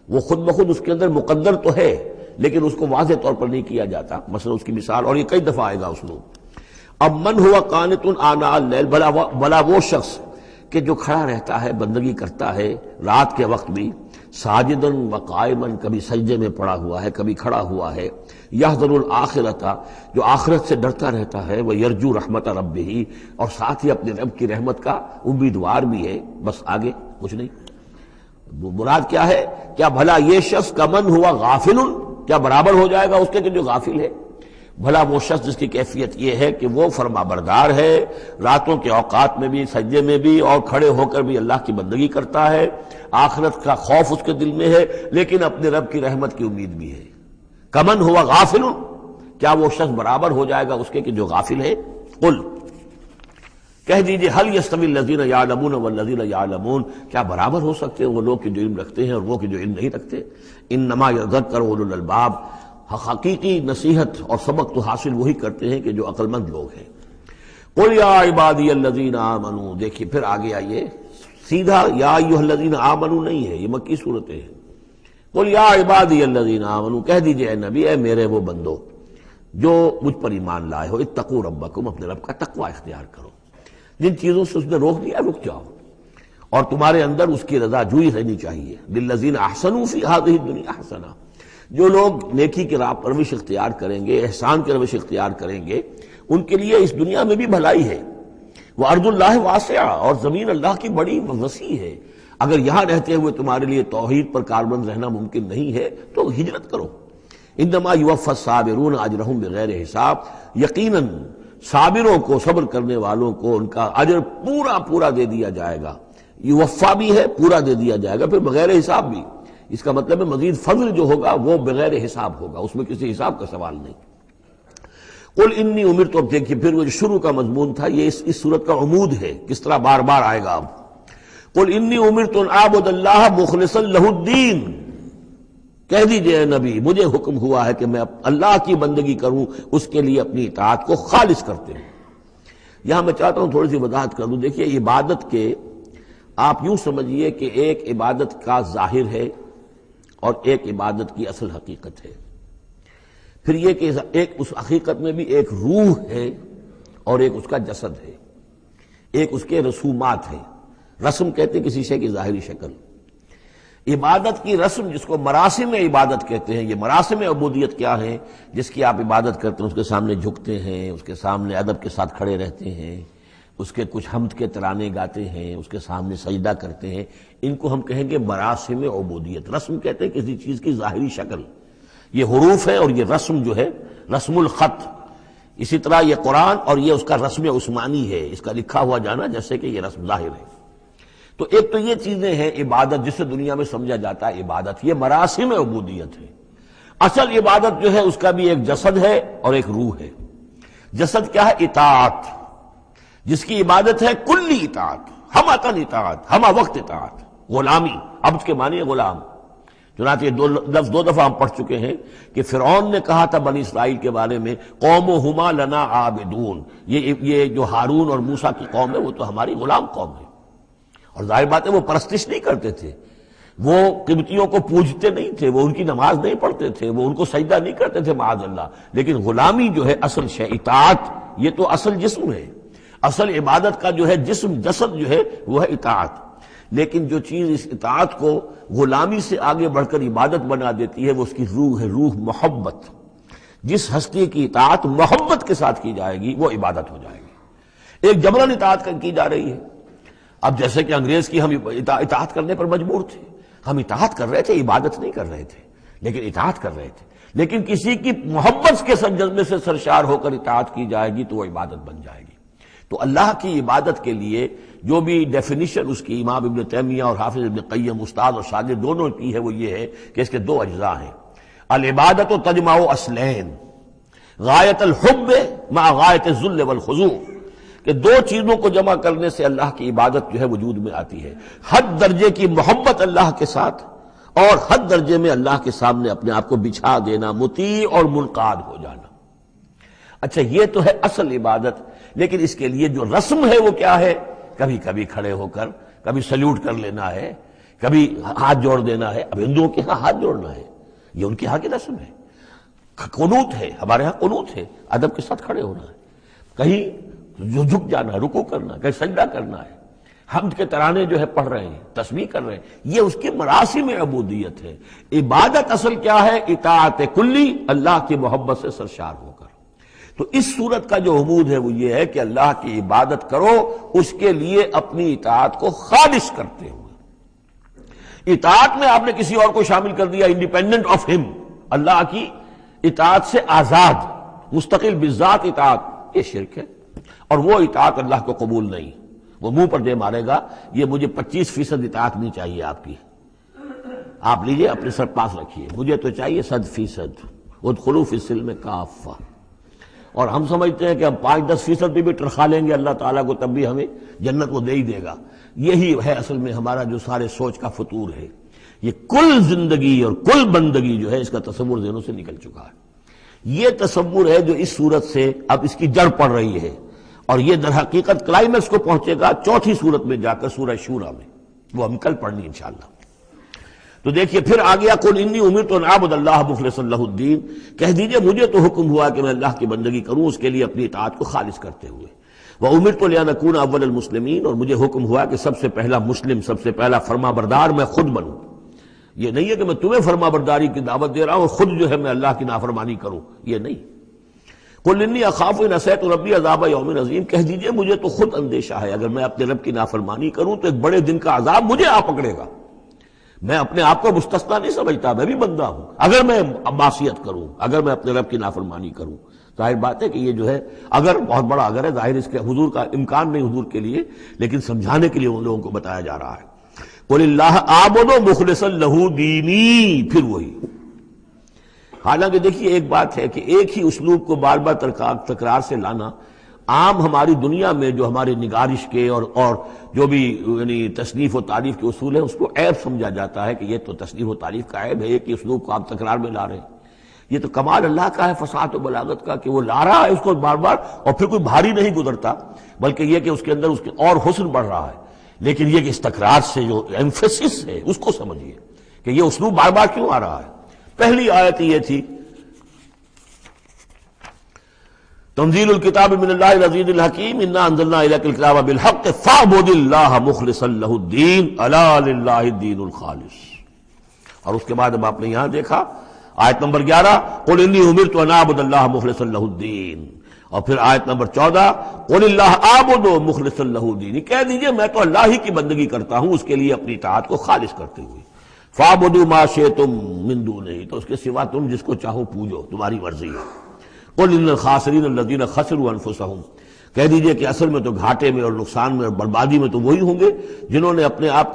وہ خود بخود اس کے اندر مقدر تو ہے لیکن اس کو واضح طور پر نہیں کیا جاتا. مثلا اس کی مثال، اور یہ کئی دفعہ آئے گا اسلوب. اب من ہوا قانت آناء اللیل، بلا وہ شخص کہ جو کھڑا رہتا ہے، بندگی کرتا ہے رات کے وقت بھی. ساجدن و قائمن، کبھی سجدے میں پڑا ہوا ہے، کبھی کھڑا ہوا ہے. یحذر الآخرۃ، جو آخرت سے ڈرتا رہتا ہے. وہ یرجو رحمت ربہ، اور ساتھ ہی اپنے رب کی رحمت کا امیدوار بھی ہے. بس آگے کچھ نہیں. مراد کیا ہے؟ کیا بھلا یہ شخص کمن ہوا غافل، کیا برابر ہو جائے گا اس کے کہ جو غافل ہے؟ بھلا وہ شخص جس کی کیفیت یہ ہے کہ وہ فرما بردار ہے، راتوں کے اوقات میں بھی، سجدے میں بھی، اور کھڑے ہو کر بھی اللہ کی بندگی کرتا ہے، آخرت کا خوف اس کے دل میں ہے، لیکن اپنے رب کی رحمت کی امید بھی ہے. کمن ہوا غافل، کیا وہ شخص برابر ہو جائے گا اس کے کہ جو غافل ہے؟ قل، کہہ دیجئے حل یستوی الذین یعلمون والذین یعلمون، کیا برابر ہو سکتے ہیں وہ لوگ کہ جو علم رکھتے ہیں اور وہ کہ جو علم نہیں رکھتے؟ انما یذکر اولو الالباب، حقیقی نصیحت اور سبق تو حاصل وہی کرتے ہیں کہ جو عقل مند لوگ ہیں. قل یا عبادی الذین آمنوا، دیکھیے پھر آگے آئیے، سیدھا یا ایھا الذین آمنوا نہیں ہے، یہ مکی صورتیں ہیں. قل یا عبادی الذین آمنوا، کہہ دیجئے اے نبی، اے میرے وہ بندو جو مجھ پر ایمان لائے ہو، اتقوا ربکم، اپنے رب کا تقوی اختیار کرو. جن چیزوں سے اس نے روک دیا رک جاؤ، اور تمہارے اندر اس کی رضا جوئی رہنی چاہیے۔ للذین احسنوا فی ہذہ الدنیا حسنہ، جو لوگ نیکی کی راہ پروش اختیار کریں گے، احسان کی روش اختیار کریں گے، ان کے لیے اس دنیا میں بھی بھلائی ہے۔ وارض اللہ واسعہ، اور زمین اللہ کی بڑی وسیع ہے۔ اگر یہاں رہتے ہوئے تمہارے لیے توحید پر کاربند رہنا ممکن نہیں ہے تو ہجرت کرو۔ انما یوفی الصابرون اجرہم بغیر حساب، یقیناً صابروں کو، صبر کرنے والوں کو ان کا اجر پورا پورا دے دیا جائے گا۔ یوفا بھی ہے، پورا دے دیا جائے گا، پھر بغیر حساب بھی۔ اس کا مطلب ہے مزید فضل جو ہوگا وہ بغیر حساب ہوگا، اس میں کسی حساب کا سوال نہیں۔ قل انی امرت، اب دیکھیے پھر وہ جو شروع کا مضمون تھا یہ اس صورت کا عمود ہے، کس طرح بار بار آئے گا اب۔ قل انی امرت ان اعبد اللہ مخلصا لہ الدین، کہہ دیجئے اے نبی مجھے حکم ہوا ہے کہ میں اللہ کی بندگی کروں، اس کے لیے اپنی اطاعت کو خالص کرتے ہوں۔ یہاں میں چاہتا ہوں تھوڑی سی وضاحت کر دوں۔ دیکھیے عبادت کے آپ یوں سمجھیے کہ ایک عبادت کا ظاہر ہے اور ایک عبادت کی اصل حقیقت ہے، پھر یہ کہ ایک اس حقیقت میں بھی ایک روح ہے اور ایک اس کا جسد ہے، ایک اس کے رسومات ہیں۔ رسم کہتے ہیں کسی شے کی ظاہری شکل۔ عبادت کی رسم جس کو مراسم عبادت کہتے ہیں، یہ مراسم عبودیت کیا ہیں؟ جس کی آپ عبادت کرتے ہیں، اس کے سامنے جھکتے ہیں، اس کے سامنے ادب کے ساتھ کھڑے رہتے ہیں، اس کے کچھ حمد کے ترانے گاتے ہیں، اس کے سامنے سجدہ کرتے ہیں، ان کو ہم کہیں گے مراسم عبودیت۔ رسم کہتے ہیں کسی چیز کی ظاہری شکل، یہ حروف ہے اور یہ رسم جو ہے رسم الخط۔ اسی طرح یہ قرآن اور یہ اس کا رسم عثمانی ہے، اس کا لکھا ہوا جانا جیسے کہ یہ رسم ظاہر ہے۔ تو ایک تو یہ چیزیں ہیں عبادت جسے دنیا میں سمجھا جاتا ہے عبادت، یہ مراسم عبودیت ہے۔ اصل عبادت جو ہے اس کا بھی ایک جسد ہے اور ایک روح ہے۔ جسد کیا ہے؟ اطاعت، جس کی عبادت ہے کلی اطاعت، ہم اطاعت، ہم وقت اطاعت، غلامی، عبد کے معنی ہے غلام۔ چنانچہ یہ دو دفعہ ہم پڑھ چکے ہیں کہ فرعون نے کہا تھا بنی اسرائیل کے بارے میں قومہما لنا عابدون، یہ جو ہارون اور موسیٰ کی قوم ہے وہ تو ہماری غلام قوم ہے۔ اور ظاہر بات ہے وہ پرستش نہیں کرتے تھے، وہ قبطیوں کو پوجتے نہیں تھے، وہ ان کی نماز نہیں پڑھتے تھے، وہ ان کو سجدہ نہیں کرتے تھے معاذ اللہ، لیکن غلامی جو ہے اصل شے، اطاعت یہ تو اصل جسم ہے، اصل عبادت کا جو ہے جسم، جسد جو ہے وہ ہے اطاعت۔ لیکن جو چیز اس اطاعت کو غلامی سے آگے بڑھ کر عبادت بنا دیتی ہے وہ اس کی روح ہے، روح محبت۔ جس ہستی کی اطاعت محبت کے ساتھ کی جائے گی وہ عبادت ہو جائے گی۔ ایک جبراً اطاعت کی جا رہی ہے۔ اب جیسے کہ انگریز کی ہم اطاعت کرنے پر مجبور تھے، ہم اطاعت کر رہے تھے، عبادت نہیں کر رہے تھے، لیکن اطاعت کر رہے تھے۔ لیکن کسی کی محبت کے جذبے سے سرشار ہو کر اطاعت کی جائے گی تو وہ عبادت بن جائے گی۔ تو اللہ کی عبادت کے لیے جو بھی ڈیفینیشن اس کی امام ابن تیمیہ اور حافظ ابن قیم استاد اور شاگرد دونوں کی ہے وہ یہ ہے کہ اس کے دو اجزاء ہیں۔ العبادت تجمع اصلین، غایت الحب مع غایت الذل والخضوع، کہ دو چیزوں کو جمع کرنے سے اللہ کی عبادت جو ہے وجود میں آتی ہے، حد درجے کی محبت اللہ کے ساتھ اور حد درجے میں اللہ کے سامنے اپنے آپ کو بچھا دینا، مطیع اور منقاد ہو جانا۔ اچھا یہ تو ہے اصل عبادت، لیکن اس کے لیے جو رسم ہے وہ کیا ہے؟ کبھی کبھی کھڑے ہو کر کبھی سلیوٹ کر لینا ہے، کبھی ہاتھ جوڑ دینا ہے۔ اب ہندوؤں کے ہاں ہاتھ جوڑنا ہے، یہ ان کے ہاں کی رسم ہے۔ قنوت ہے، ہمارے ہاں قنوت ہے، ادب کے ساتھ کھڑے ہونا ہے، کہیں جو جھک جانا ہے، رکوع کرنا ہے، کہیں سجدہ کرنا ہے، حمد کے ترانے جو ہے پڑھ رہے ہیں، تسبیح کر رہے ہیں، یہ اس کی مراسم عبودیت ہے۔ عبادت اصل کیا ہے؟ اطاعت کلی، اللہ کی محبت سے سرشار ہو کر۔ تو اس صورت کا جو عمود ہے وہ یہ ہے کہ اللہ کی عبادت کرو، اس کے لیے اپنی اطاعت کو خالص کرتے ہوئے۔ اطاعت میں آپ نے کسی اور کو شامل کر دیا، انڈیپینڈنٹ آف ہم، اللہ کی اطاعت سے آزاد، مستقل بذات اطاعت، یہ شرک ہے، اور وہ اطاعت اللہ کو قبول نہیں۔ وہ منہ پر دے مارے گا یہ مجھے 25% اطاعت نہیں چاہیے آپ کی، آپ لیجئے اپنے سر پاس رکھیے، مجھے تو چاہیے 100%۔ ادخلوا فی السلم کافہ، اور ہم سمجھتے ہیں کہ ہم 5-10% بھی ٹرخا لیں گے اللہ تعالیٰ کو تب بھی ہمیں جنت وہ دے ہی دے گا۔ یہی ہے اصل میں ہمارا جو سارے سوچ کا فطور ہے۔ یہ کل زندگی اور کل بندگی جو ہے اس کا تصور ذہنوں سے نکل چکا ہے۔ یہ تصور ہے جو اس صورت سے اب اس کی جڑ پڑ رہی ہے، اور یہ در حقیقت کلائمیکس کو پہنچے گا چوتھی صورت میں جا کر سورہ شورى میں، وہ ہم کل پڑھنی انشاءاللہ۔ تو دیکھیے پھر آ گیا قل انی امرت ان اعبد اللہ مخلصا لہ الدین، کہہ دیجئے مجھے تو حکم ہوا کہ میں اللہ کی بندگی کروں، اس کے لیے اپنی اطاعت کو خالص کرتے ہوئے۔ وَأُمِرْتُ لِأَنْ أَكُونَ أَوَّلَ الْمُسْلِمِينَ، اور مجھے حکم ہوا کہ سب سے پہلا مسلم، سب سے پہلا فرما بردار میں خود بنوں۔ یہ نہیں ہے کہ میں تمہیں فرما برداری کی دعوت دے رہا ہوں، خود جو ہے میں اللہ کی نافرمانی کروں، یہ نہیں۔ قُلْ إِنِّي أَخَافُ إِنْ عَصَيْتُ رَبِّي عَذَابَ يَوْمٍ عَظِيمٍ، کہہ دیجئے مجھے تو خود اندیشہ ہے اگر میں اپنے رب کی نافرمانی کروں تو ایک بڑے دن کا عذاب مجھے آ پکڑے گا۔ میں اپنے آپ کو مستثنا نہیں سمجھتا، میں بھی بندہ ہوں، اگر میں معصیت کروں، اگر میں اپنے رب کی نافرمانی کروں۔ ظاہر بات ہے کہ یہ جو ہے اگر بہت بڑا اگر ہے، ظاہر اس کے حضور کا امکان نہیں حضور کے لیے، لیکن سمجھانے کے لیے ان لوگوں کو بتایا جا رہا ہے۔ قُلِ اللَّهَ أَعْبُدُ مُخْلِصًا لَهُ دِينِي، پھر وہی۔ حالانکہ دیکھیے ایک بات ہے کہ ایک ہی اسلوب کو بار بار تکرار سے لانا عام ہماری دنیا میں جو ہمارے نگارش کے اور جو بھی یعنی تصنیف و تعریف کے اصول ہیں اس کو عیب سمجھا جاتا ہے کہ یہ تو تصنیف و تعریف کا عیب ہے، ایک ہی اسلوب کو آپ تکرار میں لا رہے ہیں۔ یہ تو کمال اللہ کا ہے فصاحت و بلاغت کا کہ وہ لا رہا ہے اس کو بار بار، اور پھر کوئی بھاری نہیں گزرتا، بلکہ یہ کہ اس کے اندر اس کے اور حسن بڑھ رہا ہے۔ لیکن یہ کہ اس تکرار سے جو ایمفیسس ہے اس کو سمجھیے کہ یہ اسلوب بار بار کیوں آ رہا ہے۔ پہلی آیت یہ تھی تنزیل الکتاب من اللہ العزیز الحکیم انا انزلنا الیک الکتاب بالحق فاعبد اللہ مخلصا لہ الدین الا للہ الدین الخالص۔ اور اس کے بعد اب آپ نے یہاں دیکھا آیت نمبر 11 قل انی امرت ان اعبد اللہ مخلصا لہ الدین، اور پھر آیت نمبر 14 قل اللہ اعبد مخلصا لہ الدین، کہہ دیجئے میں تو اللہ ہی کی بندگی کرتا ہوں اس کے لیے اپنی اطاعت کو خالص کرتے ہوئے۔ فاعبدوا ما شئتم من دونہ، تو اس کے سوا تم جس کو چاہو پوجو، تمہاری مرضی ہے۔ قل ان الخاسرین الذین خسروا انفسهم، کہہ دیجئے کہ اصل میں تو گھاٹے میں اور نقصان میں اور بربادی میں تو وہی ہوں گے جنہوں نے اپنے آپ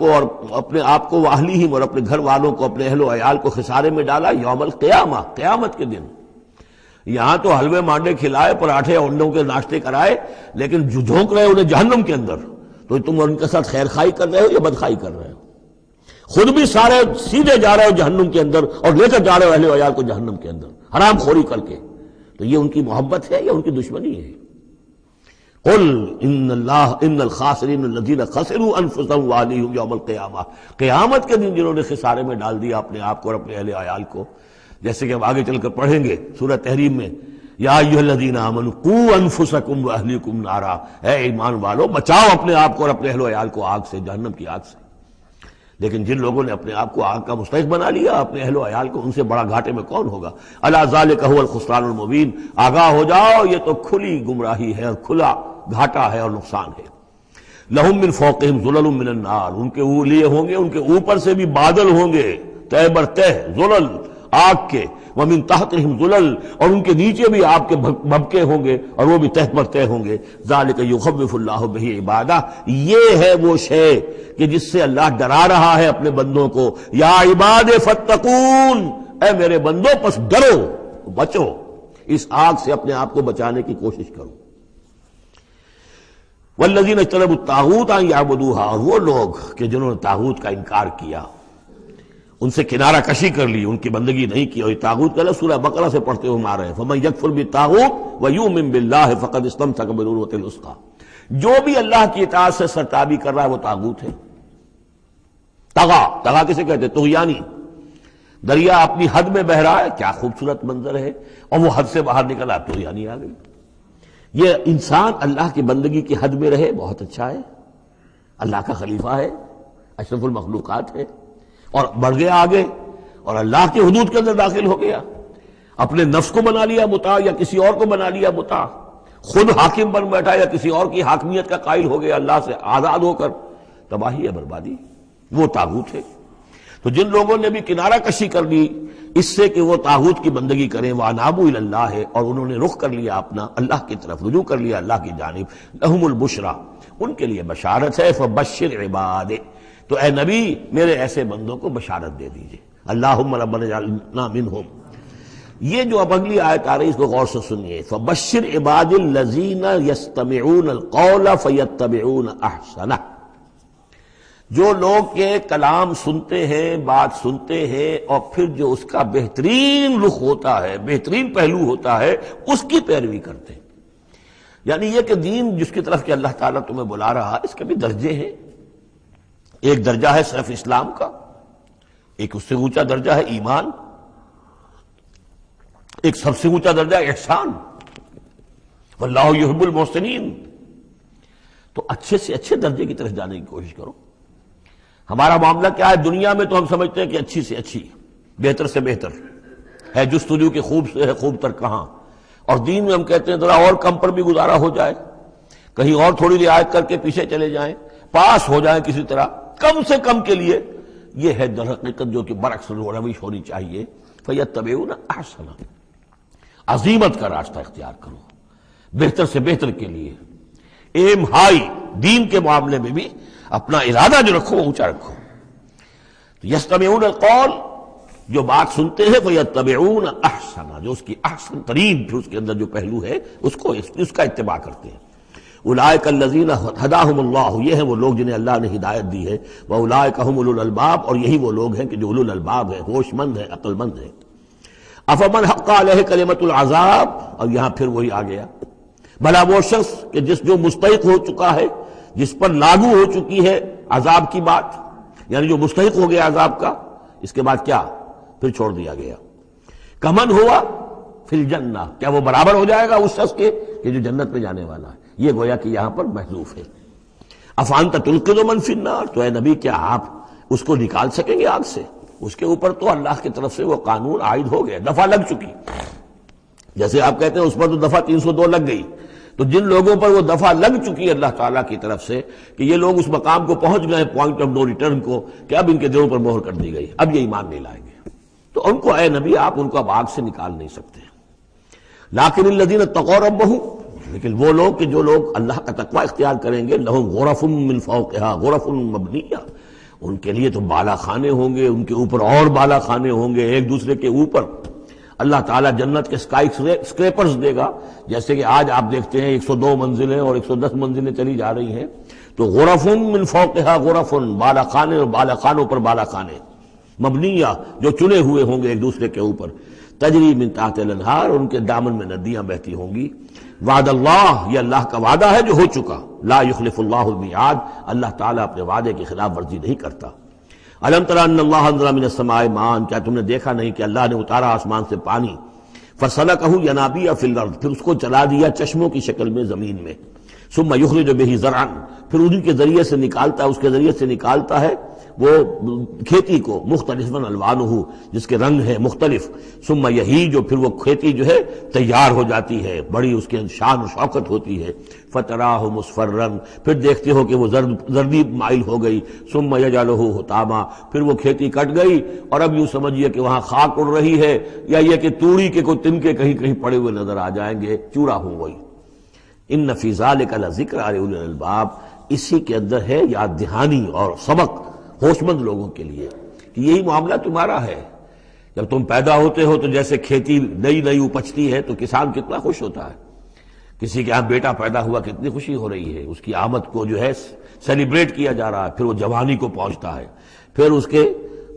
کو واہلیہم اور اپنے گھر والوں کو، اپنے اہل و عیال کو خسارے میں ڈالا یوم القیامہ، قیامت کے دن۔ یہاں تو حلوے مانڈے کھلائے، پراٹھے انڈوں کے ناشتے کرائے، لیکن جھونک رہے انہیں جہنم کے اندر، تو تم ان کے ساتھ خیر خائی کر رہے ہو یا بدخائی کر رہے ہو؟ خود بھی سارے سیدھے جا رہے ہو جہنم کے اندر اور لے کر جا رہے ہو اہل و عیال کو جہنم کے اندر حرام خوری کر کے، تو یہ ان کی محبت ہے یا ان کی دشمنی ہے؟ قل ان الخاسرین الذین خسروا انفسهم واہلیہم یوم القیامہ، قیامت کے دن جنہوں نے خسارے میں ڈال دیا اپنے آپ کو اور اپنے اہل عیال کو، جیسے کہ ہم آگے چل کر پڑھیں گے سورہ تحریم میں، یا ایھا الذین آمنوا قوا انفسکم واہلیکم نارا، اے ایمان والو بچاؤ اپنے آپ کو اور اپنے اہل و عیال کو آگ سے، جہنم کی آگ سے۔ لیکن جن لوگوں نے اپنے آپ کو آگ کا مستحق بنا لیا، اپنے اہل و عیال کو، ان سے بڑا گھاٹے میں کون ہوگا؟ الا ذالک هو الخسران المبین، آگاہ ہو جاؤ یہ تو کھلی گمراہی ہے اور کھلا گھاٹا ہے اور نقصان ہے۔ لہم من فوقہم ظلل من النار، ان کے لیے ہوں گے ان کے اوپر سے بھی بادل ہوں گے تہ بر تہ، ظلل آگ کے، ومن تحتہم ظلل، اور ان کے نیچے بھی آگ کے بھبکے ہوں گے اور وہ بھی تہ پر تہ ہوں گے۔ ذالک یخوف اللہ بہ عبادہ، یہ ہے وہ شے کہ جس سے اللہ ڈرا رہا ہے اپنے بندوں کو۔ یا عباد فاتقون، اے میرے بندوں پس ڈرو، بچو، اس آگ سے اپنے آپ کو بچانے کی کوشش کرو۔ والذین اجتنبوا الطاغوت ان یعبدوها، اور وہ لوگ کہ جنہوں نے طاغوت کا انکار کیا، ان سے کنارہ کشی کر لی، ان کی بندگی نہیں کی، اور یہ طاغوت کا سورہ بقرہ سے پڑھتے ہوئے آ رہے ہیں فمن یکفر بالطاغوت ویؤمن باللہ فقد استمسک بالعروۃ الوثقی، جو بھی اللہ کی اطاعت سے سرتابی کر رہا ہے وہ طاغوت ہے۔ طغا کسے کہتے ہیں؟ طغیانی، دریا اپنی حد میں بہ رہا ہے، کیا خوبصورت منظر ہے، اور وہ حد سے باہر نکلا، طغیانی آ گئی۔ یہ انسان اللہ کی بندگی کی حد میں رہے، بہت اچھا ہے، اللہ کا خلیفہ ہے، اشرف المخلوقات ہے، اور بڑھ گیا آگے اور اللہ کی حدود کے اندر داخل ہو گیا، اپنے نفس کو بنا لیا مطاع یا کسی اور کو بنا لیا مطاع، خود حاکم بن بیٹھا یا کسی اور کی حاکمیت کا قائل ہو گیا اللہ سے آزاد ہو کر، تباہی ہے، بربادی، وہ طاغوت ہے۔ تو جن لوگوں نے بھی کنارہ کشی کر لی اس سے کہ وہ طاغوت کی بندگی کریں، وَأَنَابُوا إِلَى اللَّهِ، اور انہوں نے رخ کر لیا اپنا اللہ کی طرف، رجوع کر لیا اللہ کی جانب، لَهُمُ الْبُشْرَى، ان کے لیے بشارت ہے، فَبَشِّرْ عِبَادِ، تو اے نبی میرے ایسے بندوں کو بشارت دے دیجئے، اللہم ربنا اجعلنا منہم۔ یہ جو اب اگلی آیت آ رہی اس کو غور سے سنیے، فَبَشِّرْ عِبَادِ الَّذِينَ يَسْتَمِعُونَ الْقَوْلَ فَيَتَّبِعُونَ أَحْسَنَهُ، جو لوگ کے کلام سنتے ہیں، بات سنتے ہیں، اور پھر جو اس کا بہترین رخ ہوتا ہے، بہترین پہلو ہوتا ہے، اس کی پیروی کرتے ہیں۔ یعنی یہ کہ دین جس کی طرف کہ اللہ تعالیٰ تمہیں بلا رہا، اس کے بھی درجے ہیں۔ ایک درجہ ہے صرف اسلام کا، ایک اس سے اونچا درجہ ہے ایمان، ایک سب سے اونچا درجہ ہے احسان، واللہ یحب المحسنین، تو اچھے سے اچھے درجے کی طرف جانے کی کوشش کرو. ہمارا معاملہ کیا ہے؟ دنیا میں تو ہم سمجھتے ہیں کہ اچھی سے اچھی، بہتر سے بہتر ہے، جستجو کہ خوب سے ہے خوب تر کہاں. اور دین میں ہم کہتے ہیں ذرا اور کم پر بھی گزارا ہو جائے، کہیں اور تھوڑی رعایت کر کے پیچھے چلے جائیں، پاس ہو جائیں کسی طرح کم سے کم کے لیے. یہ ہے در حقیقت جو کہ برعکس روش ہونی چاہیے. فَيَتَّبِعُونَ أَحْسَنَ، عزیمت کا راستہ اختیار کرو بہتر سے بہتر کے لیے. ایم ہائی، دین کے معاملے میں بھی اپنا ارادہ جو رکھو وہ اونچا رکھو. یستمعون القول، جو بات سنتے ہیں فیتبعون احسن، جو اس کی احسن ترین پھر اس کے اندر جو پہلو ہے اس کا اتباع کرتے ہیں. اولئک الذین ہداہم اللہ، یہ ہیں وہ لوگ جنہیں اللہ نے ہدایت دی ہے. واولئک هم اولو الالباب، اور یہی وہ لوگ ہیں کہ جو اولو الالباب ہیں، ہوش مند ہیں، عقل مند ہیں. افمن حق علیہ کلمۃ العذاب، اور یہاں پھر وہی آ گیا، بھلا وہ شخص کہ جو مستحق ہو چکا ہے، جس پر لاگو ہو چکی ہے عذاب کی بات، یعنی جو مستحق ہو گیا عذاب کا، اس کے بعد کیا پھر چھوڑ دیا گیا. کمن ہوا فی الجنہ، کیا وہ برابر ہو جائے گا اس شخص کے کہ جو جنت میں جانے والا ہے؟ یہ گویا کہ یہاں پر محذوف ہے. افانت تلقذ من فی النار، تو اے نبی کیا آپ اس کو نکال سکیں گے آگ سے؟ اس کے اوپر تو اللہ کی طرف سے وہ قانون عائد ہو گیا، دفعہ لگ چکی. جیسے آپ کہتے ہیں اس پر تو دفعہ 302 لگ گئی، تو جن لوگوں پر وہ دفعہ لگ چکی ہے اللہ تعالیٰ کی طرف سے کہ یہ لوگ اس مقام کو پہنچ گئے پوائنٹ آف نو ریٹرن کو، کہ اب ان کے دلوں پر مہر کر دی گئی، اب یہ ایمان نہیں لائیں گے، تو ان کو اے نبی آپ ان کو اب آگ سے نکال نہیں سکتے. لیکن الذین اتقوا ربہم، لیکن وہ لوگ کہ جو لوگ اللہ کا تقوی اختیار کریں گے، لہم غرف من فوقہا غرف مبنیہ، ان کے لیے تو بالا خانے ہوں گے، ان کے اوپر اور بالا خانے ہوں گے ایک دوسرے کے اوپر. اللہ تعالیٰ جنت کے اسکائی اسکریپرز دے گا، جیسے کہ آج آپ دیکھتے ہیں 102 منزلیں اور 110 منزلیں چلی جا رہی ہیں. تو غرف من فوقہا غرف، بالا خانے اور بالا خانوں پر بالا خانے، مبنیہ جو چنے ہوئے ہوں گے ایک دوسرے کے اوپر. تجری من تحت الانہار، ان کے دامن میں ندیاں بہتی ہوں گی. وعد اللہ، یہ اللہ کا وعدہ ہے جو ہو چکا. لا یخلف اللہ المیعاد، اللہ تعالیٰ اپنے وعدے کی خلاف ورزی نہیں کرتا. الم تر ان اللہ انزل من السماء ماء، کیا تم نے دیکھا نہیں کہ اللہ نے اتارا آسمان سے پانی. فسلکہ ینابیع فی الارض، پھر اس کو چلا دیا چشموں کی شکل میں زمین میں. ثم یخرج بہ زرعا، پھر انہی کے ذریعے سے نکالتا ہے، اس کے ذریعے سے نکالتا ہے وہ کھیتی کو. مختلف الوانہ، جس کے رنگ ہیں مختلف. ثم یہیج، پھر وہ کھیتی جو ہے تیار ہو جاتی ہے، بڑی اس کے شان و شوکت ہوتی ہے. فتراہ مصفرا، پھر دیکھتے ہو کہ وہ زردی مائل ہو گئی. ثم یجعلہ حطاما، پھر وہ کھیتی کٹ گئی اور اب یوں سمجھیے کہ وہاں خاک اڑ رہی ہے، یا یہ کہ توڑی کے کوئی تنکے کہیں کہیں پڑے ہوئے نظر آ جائیں گے، چورا ہو گئی. ان فی ذلک لذکر لأولی الالباب، اسی کے اندر ہے یاد دہانی اور سبق ہوش مند لوگوں کے لیے کہ یہی معاملہ تمہارا ہے. جب تم پیدا ہوتے ہو تو جیسے کھیتی نئی نئی اپجتی ہے تو کسان کتنا خوش ہوتا ہے. کسی کے یہاں بیٹا پیدا ہوا کتنی خوشی ہو رہی ہے، اس کی آمد کو جو ہے سیلیبریٹ کیا جا رہا ہے. پھر وہ جوانی کو پہنچتا ہے، پھر اس کے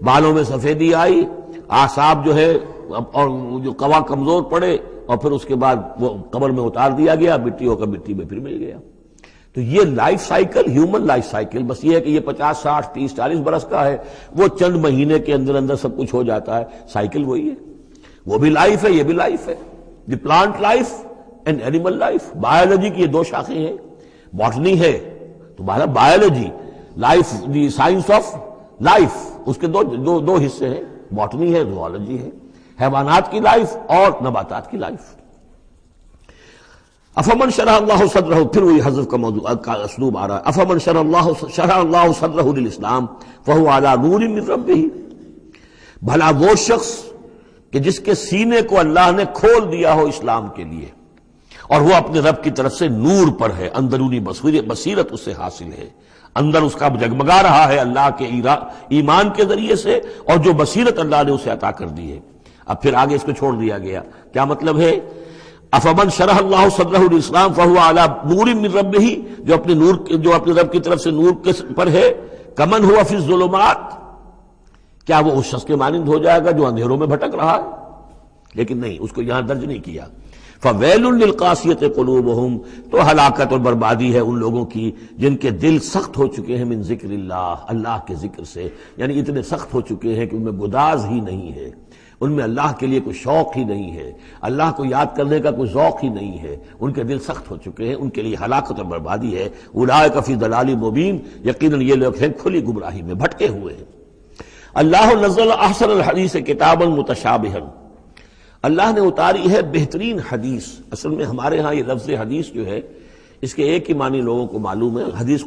بالوں میں سفیدی آئی، اعصاب جو ہے اور جو قوا کمزور پڑے، اور پھر اس کے بعد وہ قبر میں اتار دیا گیا، مٹی ہو کر مٹی میں پھر مل گیا. تو یہ life cycle, human life cycle, بس یہ ہے کہ یہ 50 60 30 40 برس کا ہے، وہ چند مہینے کے اندر اندر سب کچھ ہو جاتا ہے. سائیکل وہی ہے، وہ بھی لائف ہے، یہ بھی لائف ہے. The plant life and animal life. Biology کی یہ دو شاخیں ہیں، باٹنی ہے تو biology, life the science of life, اس کے دو حصے ہیں، باٹنی ہے، زوالوجی ہے. حیوانات کی لائف اور نباتات کی لائف. افمن شرح اللہ صدرہ، پھر وہی حذف کا موضوع کا اسلوب آ رہا ہے. افمن شرح اللہ صدرہ للاسلام فہو علی نور من ربہ، بھلا وہ شخص کہ جس کے سینے کو اللہ نے کھول دیا ہو اسلام کے لیے، اور وہ اپنے رب کی طرف سے نور پر ہے، اندرونی بصیرت اس سے حاصل ہے، اندر اس کا جگمگا رہا ہے اللہ کے ایمان کے ذریعے سے، اور جو بصیرت اللہ نے اسے عطا کر دی ہے. اب پھر آگے اس کو چھوڑ دیا گیا. کیا مطلب ہے؟ افمن شرح اللہ صدرہ للاسلام فہو علی نور من ربہ، جو اپنے رب کی طرف سے نور پر ہے. کمن ہوا فی الظلمات، کیا وہ اس شخص کے مانند ہو جائے گا جو اندھیروں میں بھٹک رہا ہے؟ لیکن نہیں، اس کو یہاں درج نہیں کیا. فویل للقاسیۃ قلوبہم، تو ہلاکت اور بربادی ہے ان لوگوں کی جن کے دل سخت ہو چکے ہیں من ذکر اللہ، اللہ کے ذکر سے، یعنی اتنے سخت ہو چکے ہیں کہ ان میں گداز ہی نہیں ہے. ان میں اللہ کے لیے کوئی شوق ہی نہیں ہے، اللہ کو یاد کرنے کا کوئی ذوق ہی نہیں ہے، ان کے دل سخت ہو چکے ہیں، ان کے لیے ہلاکت اور بربادی ہے۔ اولئک فی ضلال مبین، یقیناً یہ لوگ ہیں کھلی گمراہی میں بھٹکے ہوئے ہیں۔ اللہ نزل احسن الحدیث کتابا متشابہا، اللہ نے اتاری ہے بہترین حدیث۔ اصل میں ہمارے ہاں یہ لفظ حدیث جو ہے اس کے ایک ہی معنی لوگوں کو معلوم ہے، حدیث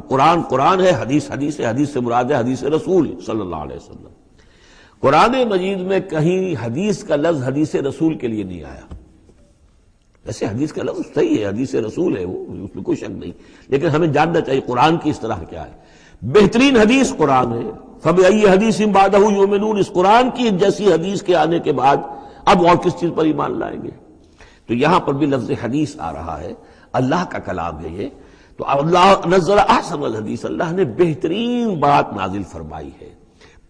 قرآن ہے، حدیث ہے، حدیث سے مراد ہے حدیث رسول صلی اللہ علیہ وسلم۔ قرآن مجید میں کہیں حدیث کا لفظ حدیث رسول کے لیے نہیں آیا۔ ویسے حدیث کا لفظ صحیح ہے، حدیث رسول ہے، وہ اس میں کوئی شک نہیں، لیکن ہمیں جاننا چاہیے قرآن کی اصطلاح کیا ہے۔ بہترین حدیث قرآن ہے، فَبِأَيِّ حَدِيثٍ بَعْدَهُ يُؤْمِنُونَ، اس قرآن کی جیسی حدیث کے آنے کے بعد اب اور کس چیز پر ایمان لائیں گے؟ تو یہاں پر بھی لفظ حدیث آ رہا ہے، اللہ کا کلام ہے یہ، تو اللہ نزل احسن الحدیث، اللہ نے بہترین بات نازل فرمائی ہے،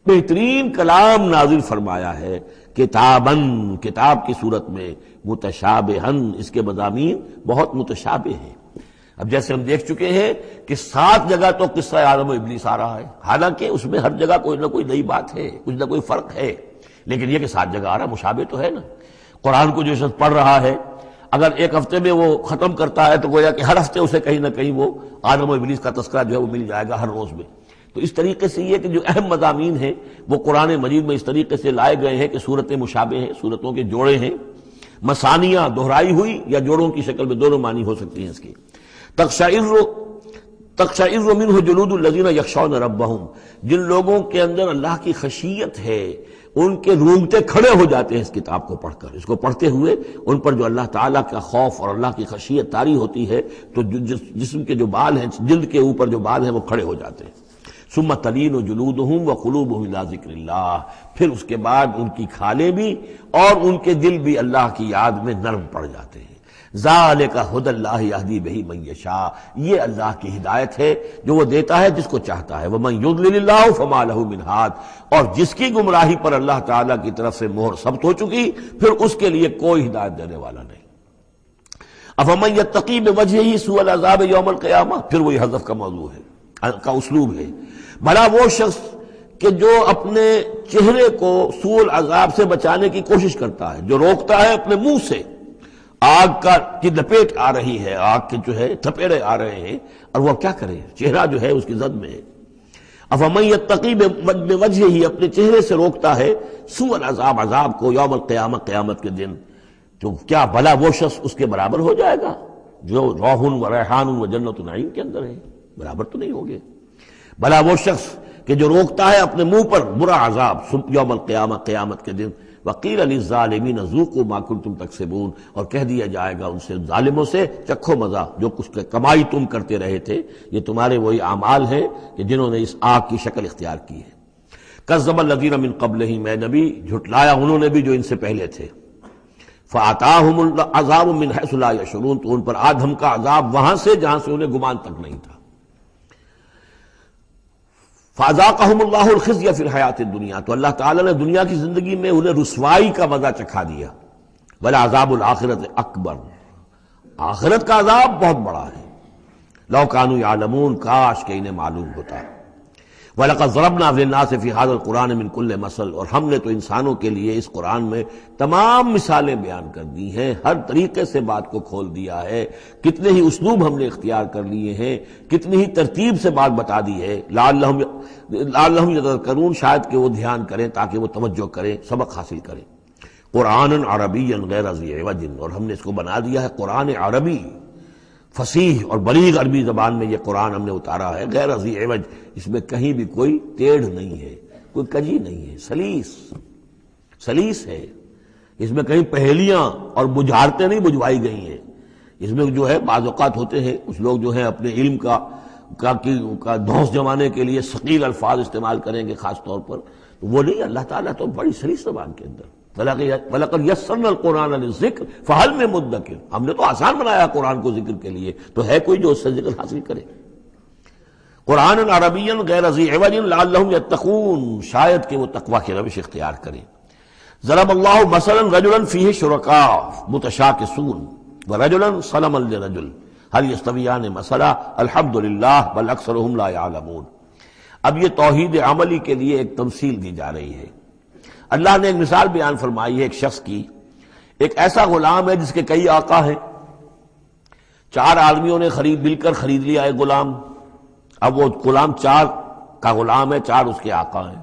بہترین کلام نازل فرمایا ہے، کتاباً، کتاب کی صورت میں، متشابہاً، اس کے مضامین بہت متشابہ ہیں۔ اب جیسے ہم دیکھ چکے ہیں کہ 7 جگہ تو قصہ آدم و ابلیس آ رہا ہے، حالانکہ اس میں ہر جگہ کوئی نہ کوئی نئی بات ہے، کچھ نہ کوئی فرق ہے، لیکن یہ کہ 7 جگہ آ رہا مشابہ تو ہے نا۔ قرآن کو جو شخص پڑھ رہا ہے اگر ایک ہفتے میں وہ ختم کرتا ہے تو گویا کہ ہر ہفتے اسے کہیں نہ کہیں وہ آدم و ابلیس کا تذکرہ جو ہے وہ مل جائے گا ہر روز میں۔ تو اس طریقے سے یہ کہ جو اہم مضامین ہیں وہ قرآن مجید میں اس طریقے سے لائے گئے ہیں کہ صورتیں مشابہ ہیں، صورتوں کے جوڑے ہیں، مثانیہ دہرائی ہوئی یا جوڑوں کی شکل میں دونوں معنی ہو سکتی ہیں اس کی۔ تقشعر منہ جلود الذین یخشون ربہم، جن لوگوں کے اندر اللہ کی خشیت ہے ان کے رونگٹے کھڑے ہو جاتے ہیں اس کتاب کو پڑھ کر، اس کو پڑھتے ہوئے ان پر جو اللہ تعالیٰ کا خوف اور اللہ کی خشیت طاری ہوتی ہے تو جسم کے جو بال ہیں، جلد کے اوپر جو بال ہیں وہ کھڑے ہو جاتے ہیں۔ ثم تلین جلودہم وقلوبہم الی ذکر اللہ، پھر اس کے بعد ان کی کھالیں بھی اور ان کے دل بھی اللہ کی یاد میں نرم پڑ جاتے ہیں۔ ذالک ھدی اللہ یہدی بہ من یشاء، یہ اللہ کی ہدایت ہے جو وہ دیتا ہے جس کو چاہتا ہے۔ ومن یضلل اللہ فما لہ من ہاد، اور جس کی گمراہی پر اللہ تعالیٰ کی طرف سے مہر ثبت ہو چکی پھر اس کے لیے کوئی ہدایت دینے والا نہیں۔ افمن یتقی بوجہہ سوء العذاب یوم القیامہ، پھر وہی حذف کا موضوع ہے، کا اسلوب ہے۔ بھلا وہ شخص کہ جو اپنے چہرے کو سوء العذاب سے بچانے کی کوشش کرتا ہے، جو روکتا ہے اپنے منہ سے، آگ کی لپیٹ آ رہی ہے، آگ کے جو ہے تھپیڑے آ رہے ہیں، اور وہ کیا کرے، چہرہ جو ہے اس کی زد میں ہے۔ افمن یتقی بوجہہ، اپنے چہرے سے روکتا ہے سوء العذاب، عذاب کو، یوم القیامہ، قیامت کے دن، تو کیا بھلا وہ شخص اس کے برابر ہو جائے گا جو روح و ریحان و جنت نعیم کے اندر ہے؟ برابر تو نہیں ہوگے۔ بھلا وہ شخص کہ جو روکتا ہے اپنے منہ پر برا عذاب یوم القیامہ، قیامت کے دن، وقیل للظالمین ذوقوا ما کنتم تکسبون، اور کہہ دیا جائے گا ان سے، ظالموں سے، چکھو مزہ جو کچھ کمائی تم کرتے رہے تھے، یہ تمہارے وہی اعمال ہیں کہ جنہوں نے اس آگ کی شکل اختیار کی ہے۔ کذب الذین من قبلہم، اے نبی جھٹلایا انہوں نے بھی جو ان سے پہلے تھے۔ فآتاہم العذاب من حیث لا یشعرون، تو ان پر آ دھمکا عذاب وہاں سے جہاں سے انہیں گمان تک نہیں تھا۔ فَأَذَاقَهُمُ اللَّهُ الْخِزْيَ فِي الْحَيَاةِ الدُّنْيَا، تو اللہ تعالیٰ نے دنیا کی زندگی میں انہیں رسوائی کا مزہ چکھا دیا۔ وَلَعَذَابُ الْآخِرَةِ أَكْبَرُ، آخرت کا عذاب بہت بڑا ہے۔ لَوْ كَانُوا يَعْلَمُونَ، کاش کہ انہیں معلوم ہوتا۔ وَلَقَدْ ضَرَبْنَا لِلنَّاسِ فِي هَذَا الْقُرْآنِ مِنْ كُلِّ مَثَلٍ، اور ہم نے تو انسانوں کے لیے اس قرآن میں تمام مثالیں بیان کر دی ہیں، ہر طریقے سے بات کو کھول دیا ہے، کتنے ہی اسلوب ہم نے اختیار کر لیے ہیں، کتنی ہی ترتیب سے بات بتا دی ہے، لعلہم یتذکرون، شاید کہ وہ دھیان کریں تاکہ وہ توجہ کریں، سبق حاصل کریں۔ قرآن عربی غیر ذی عوج، اور ہم نے اس کو بنا دیا ہے قرآن عربی، فصیح اور بلیغ عربی زبان میں یہ قرآن ہم نے اتارا ہے، غیر ذی عوج، اس میں کہیں بھی کوئی ٹیڑھ نہیں ہے، کوئی کجی نہیں ہے، سلیس ہے، اس میں کہیں پہیلیاں اور بجھارتیں نہیں بجھوائی گئی ہیں۔ اس میں جو ہے بعض اوقات ہوتے ہیں کچھ لوگ جو ہیں اپنے علم کا دھوس جمانے کے لیے ثقیل الفاظ استعمال کریں گے خاص طور پر، تو وہ نہیں، اللہ تعالیٰ تو بڑی سلیس زبان کے اندر، وَلَقَدْ يَسَّرْنَا الْقُرْآنَ لِلذِّكْرِ فَهَلْ مِن مُدَّكِرٍ، ہم نے تو آسان بنایا قرآن کو ذکر کے لیے، تو ہے کوئی جو اس سے ذکر حاصل کرے۔ قرآن عربی غیر ذی عوج لعلہم یتقون، شاید کہ وہ تقوی کی روش اختیار کریں۔ ضرب اللہ مثلا رجلا فیہ شرکاء متشاکسون ورجلا صلما لرجل هل یستویان مثلا الحمدللہ بل اکثرہم لا یعلمون۔ اب یہ توحید عملی کے لیے ایک تمثیل دی جا رہی ہے۔ اللہ نے ایک مثال بیان فرمائی ہے ایک شخص کی، ایک ایسا غلام ہے جس کے کئی آقا ہیں، 4 آدمیوں نے مل کر خرید لیا ایک غلام، اب وہ غلام 4 کا غلام ہے، 4 اس کے آقا ہیں۔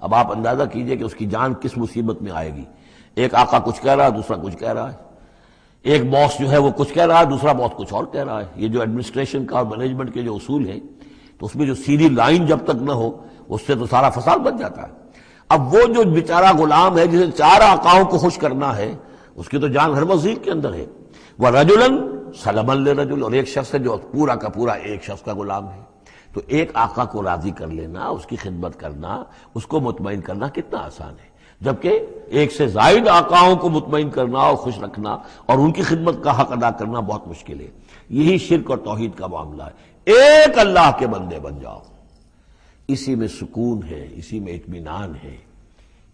اب آپ اندازہ کیجئے کہ اس کی جان کس مصیبت میں آئے گی۔ ایک آقا کچھ کہہ رہا ہے، دوسرا کچھ کہہ رہا ہے، ایک باس جو ہے وہ کچھ کہہ رہا ہے، دوسرا باس کچھ اور کہہ رہا ہے۔ یہ جو ایڈمنسٹریشن کا اور مینجمنٹ کے جو اصول ہیں، تو اس میں جو سیدھی لائن جب تک نہ ہو اس سے تو سارا فساد بچ جاتا ہے۔ اب وہ جو بیچارہ غلام ہے جسے 4 آقاؤں کو خوش کرنا ہے، اس کی تو جان ہر وزیر کے اندر ہے۔ وَرَجُلًا سَلَمًا لِرَجُلٍ، اور ایک شخص ہے جو پورا کا پورا ایک شخص کا غلام ہے۔ تو ایک آقا کو راضی کر لینا، اس کی خدمت کرنا، اس کو مطمئن کرنا کتنا آسان ہے، جبکہ ایک سے زائد آقاؤں کو مطمئن کرنا اور خوش رکھنا اور ان کی خدمت کا حق ادا کرنا بہت مشکل ہے۔ یہی شرک اور توحید کا معاملہ ہے۔ ایک اللہ کے بندے بن جاؤ، اسی میں سکون ہے، اسی میں اطمینان ہے،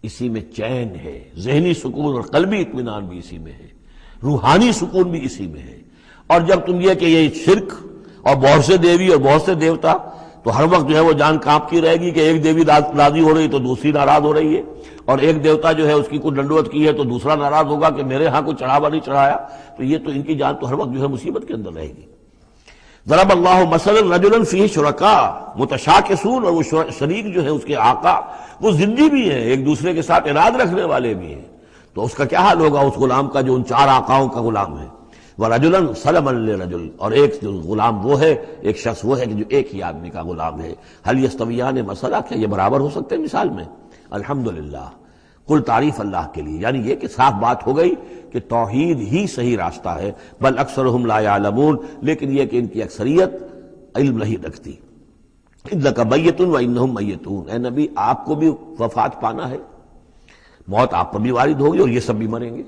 اسی میں چین ہے، ذہنی سکون اور قلبی اطمینان بھی اسی میں ہے، روحانی سکون بھی اسی میں ہے۔ اور جب تم یہ کہ یہ شرک اور بہت سے دیوی اور بہت سے دیوتا، تو ہر وقت جو ہے وہ جان کانپتی رہے گی کہ ایک دیوی راضی ہو رہی تو دوسری ناراض ہو رہی ہے، اور ایک دیوتا جو ہے اس کی کوئی ڈنڈوت کی ہے تو دوسرا ناراض ہوگا کہ میرے ہاں کوئی چڑھاوا نہیں چڑھایا، تو یہ تو ان کی جان تو ہر وقت جو ہے مصیبت کے اندر رہے گی۔ ضرب اللہ مثلا رجلا فیہ شرکاء متشاکسون، اور وہ شریک جو ہے اس کے آقا وہ زندی بھی ہیں، ایک دوسرے کے ساتھ اراد رکھنے والے بھی ہیں، تو اس کا کیا حال ہوگا اس غلام کا جو ان 4 آقاؤں کا غلام ہے۔ وَرَجُلًا سَلَمًا لِرَجُلٍ، اور ایک جو غلام وہ ہے، ایک شخص وہ ہے کہ جو ایک ہی آدمی کا غلام ہے۔ هل يستویان مثلا، کیا یہ برابر ہو سکتے ہیں مثال میں؟ الحمدللہ، کل تعریف اللہ کے لیے، یعنی یہ کہ صاف بات ہو گئی کہ توحید ہی صحیح راستہ ہے۔ بل اکثرهم لا يعلمون، لیکن یہ کہ ان کی اکثریت علم نہیں رکھتی۔ انک میت وانہم میتون، اے نبی آپ کو بھی وفات پانا ہے، موت آپ پر بھی وارد ہوگی اور یہ سب بھی مریں گے۔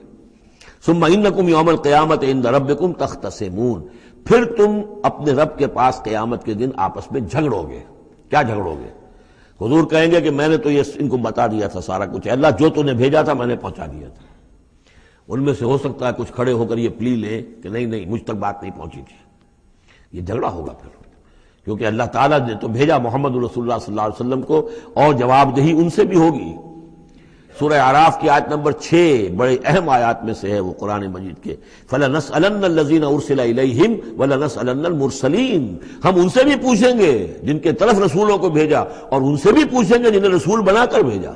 ثم انکم یوم القیامت عند ربکم تختصمون، پھر تم اپنے رب کے پاس قیامت کے دن آپس میں جھگڑو گے۔ کیا جھگڑو گے؟ حضور کہیں گے کہ میں نے تو یہ ان کو بتا دیا تھا سارا کچھ، اللہ جو تو نے بھیجا تھا میں نے پہنچا دیا تھا۔ ان میں سے ہو سکتا ہے کچھ کھڑے ہو کر یہ پلی لیں کہ نہیں مجھ تک بات نہیں پہنچی تھی، یہ جھگڑا ہوگا پھر، کیونکہ اللہ تعالیٰ نے تو بھیجا محمد رسول اللہ صلی اللہ علیہ وسلم کو، اور جواب دہی ان سے بھی ہوگی۔ سورہ اعراف کی آیت نمبر 6 بڑے اہم آیات میں سے ہے وہ قرآن مجید کے، فَلَنَسْأَلَنَّ الَّذِينَ أُرْسِلَ إِلَيْهِمْ وَلَنَسْأَلَنَّ الْمُرْسَلِينَ، ہم ان سے بھی پوچھیں گے جن کے طرف رسولوں کو بھیجا، اور ان سے بھی پوچھیں گے جنہیں رسول بنا کر بھیجا۔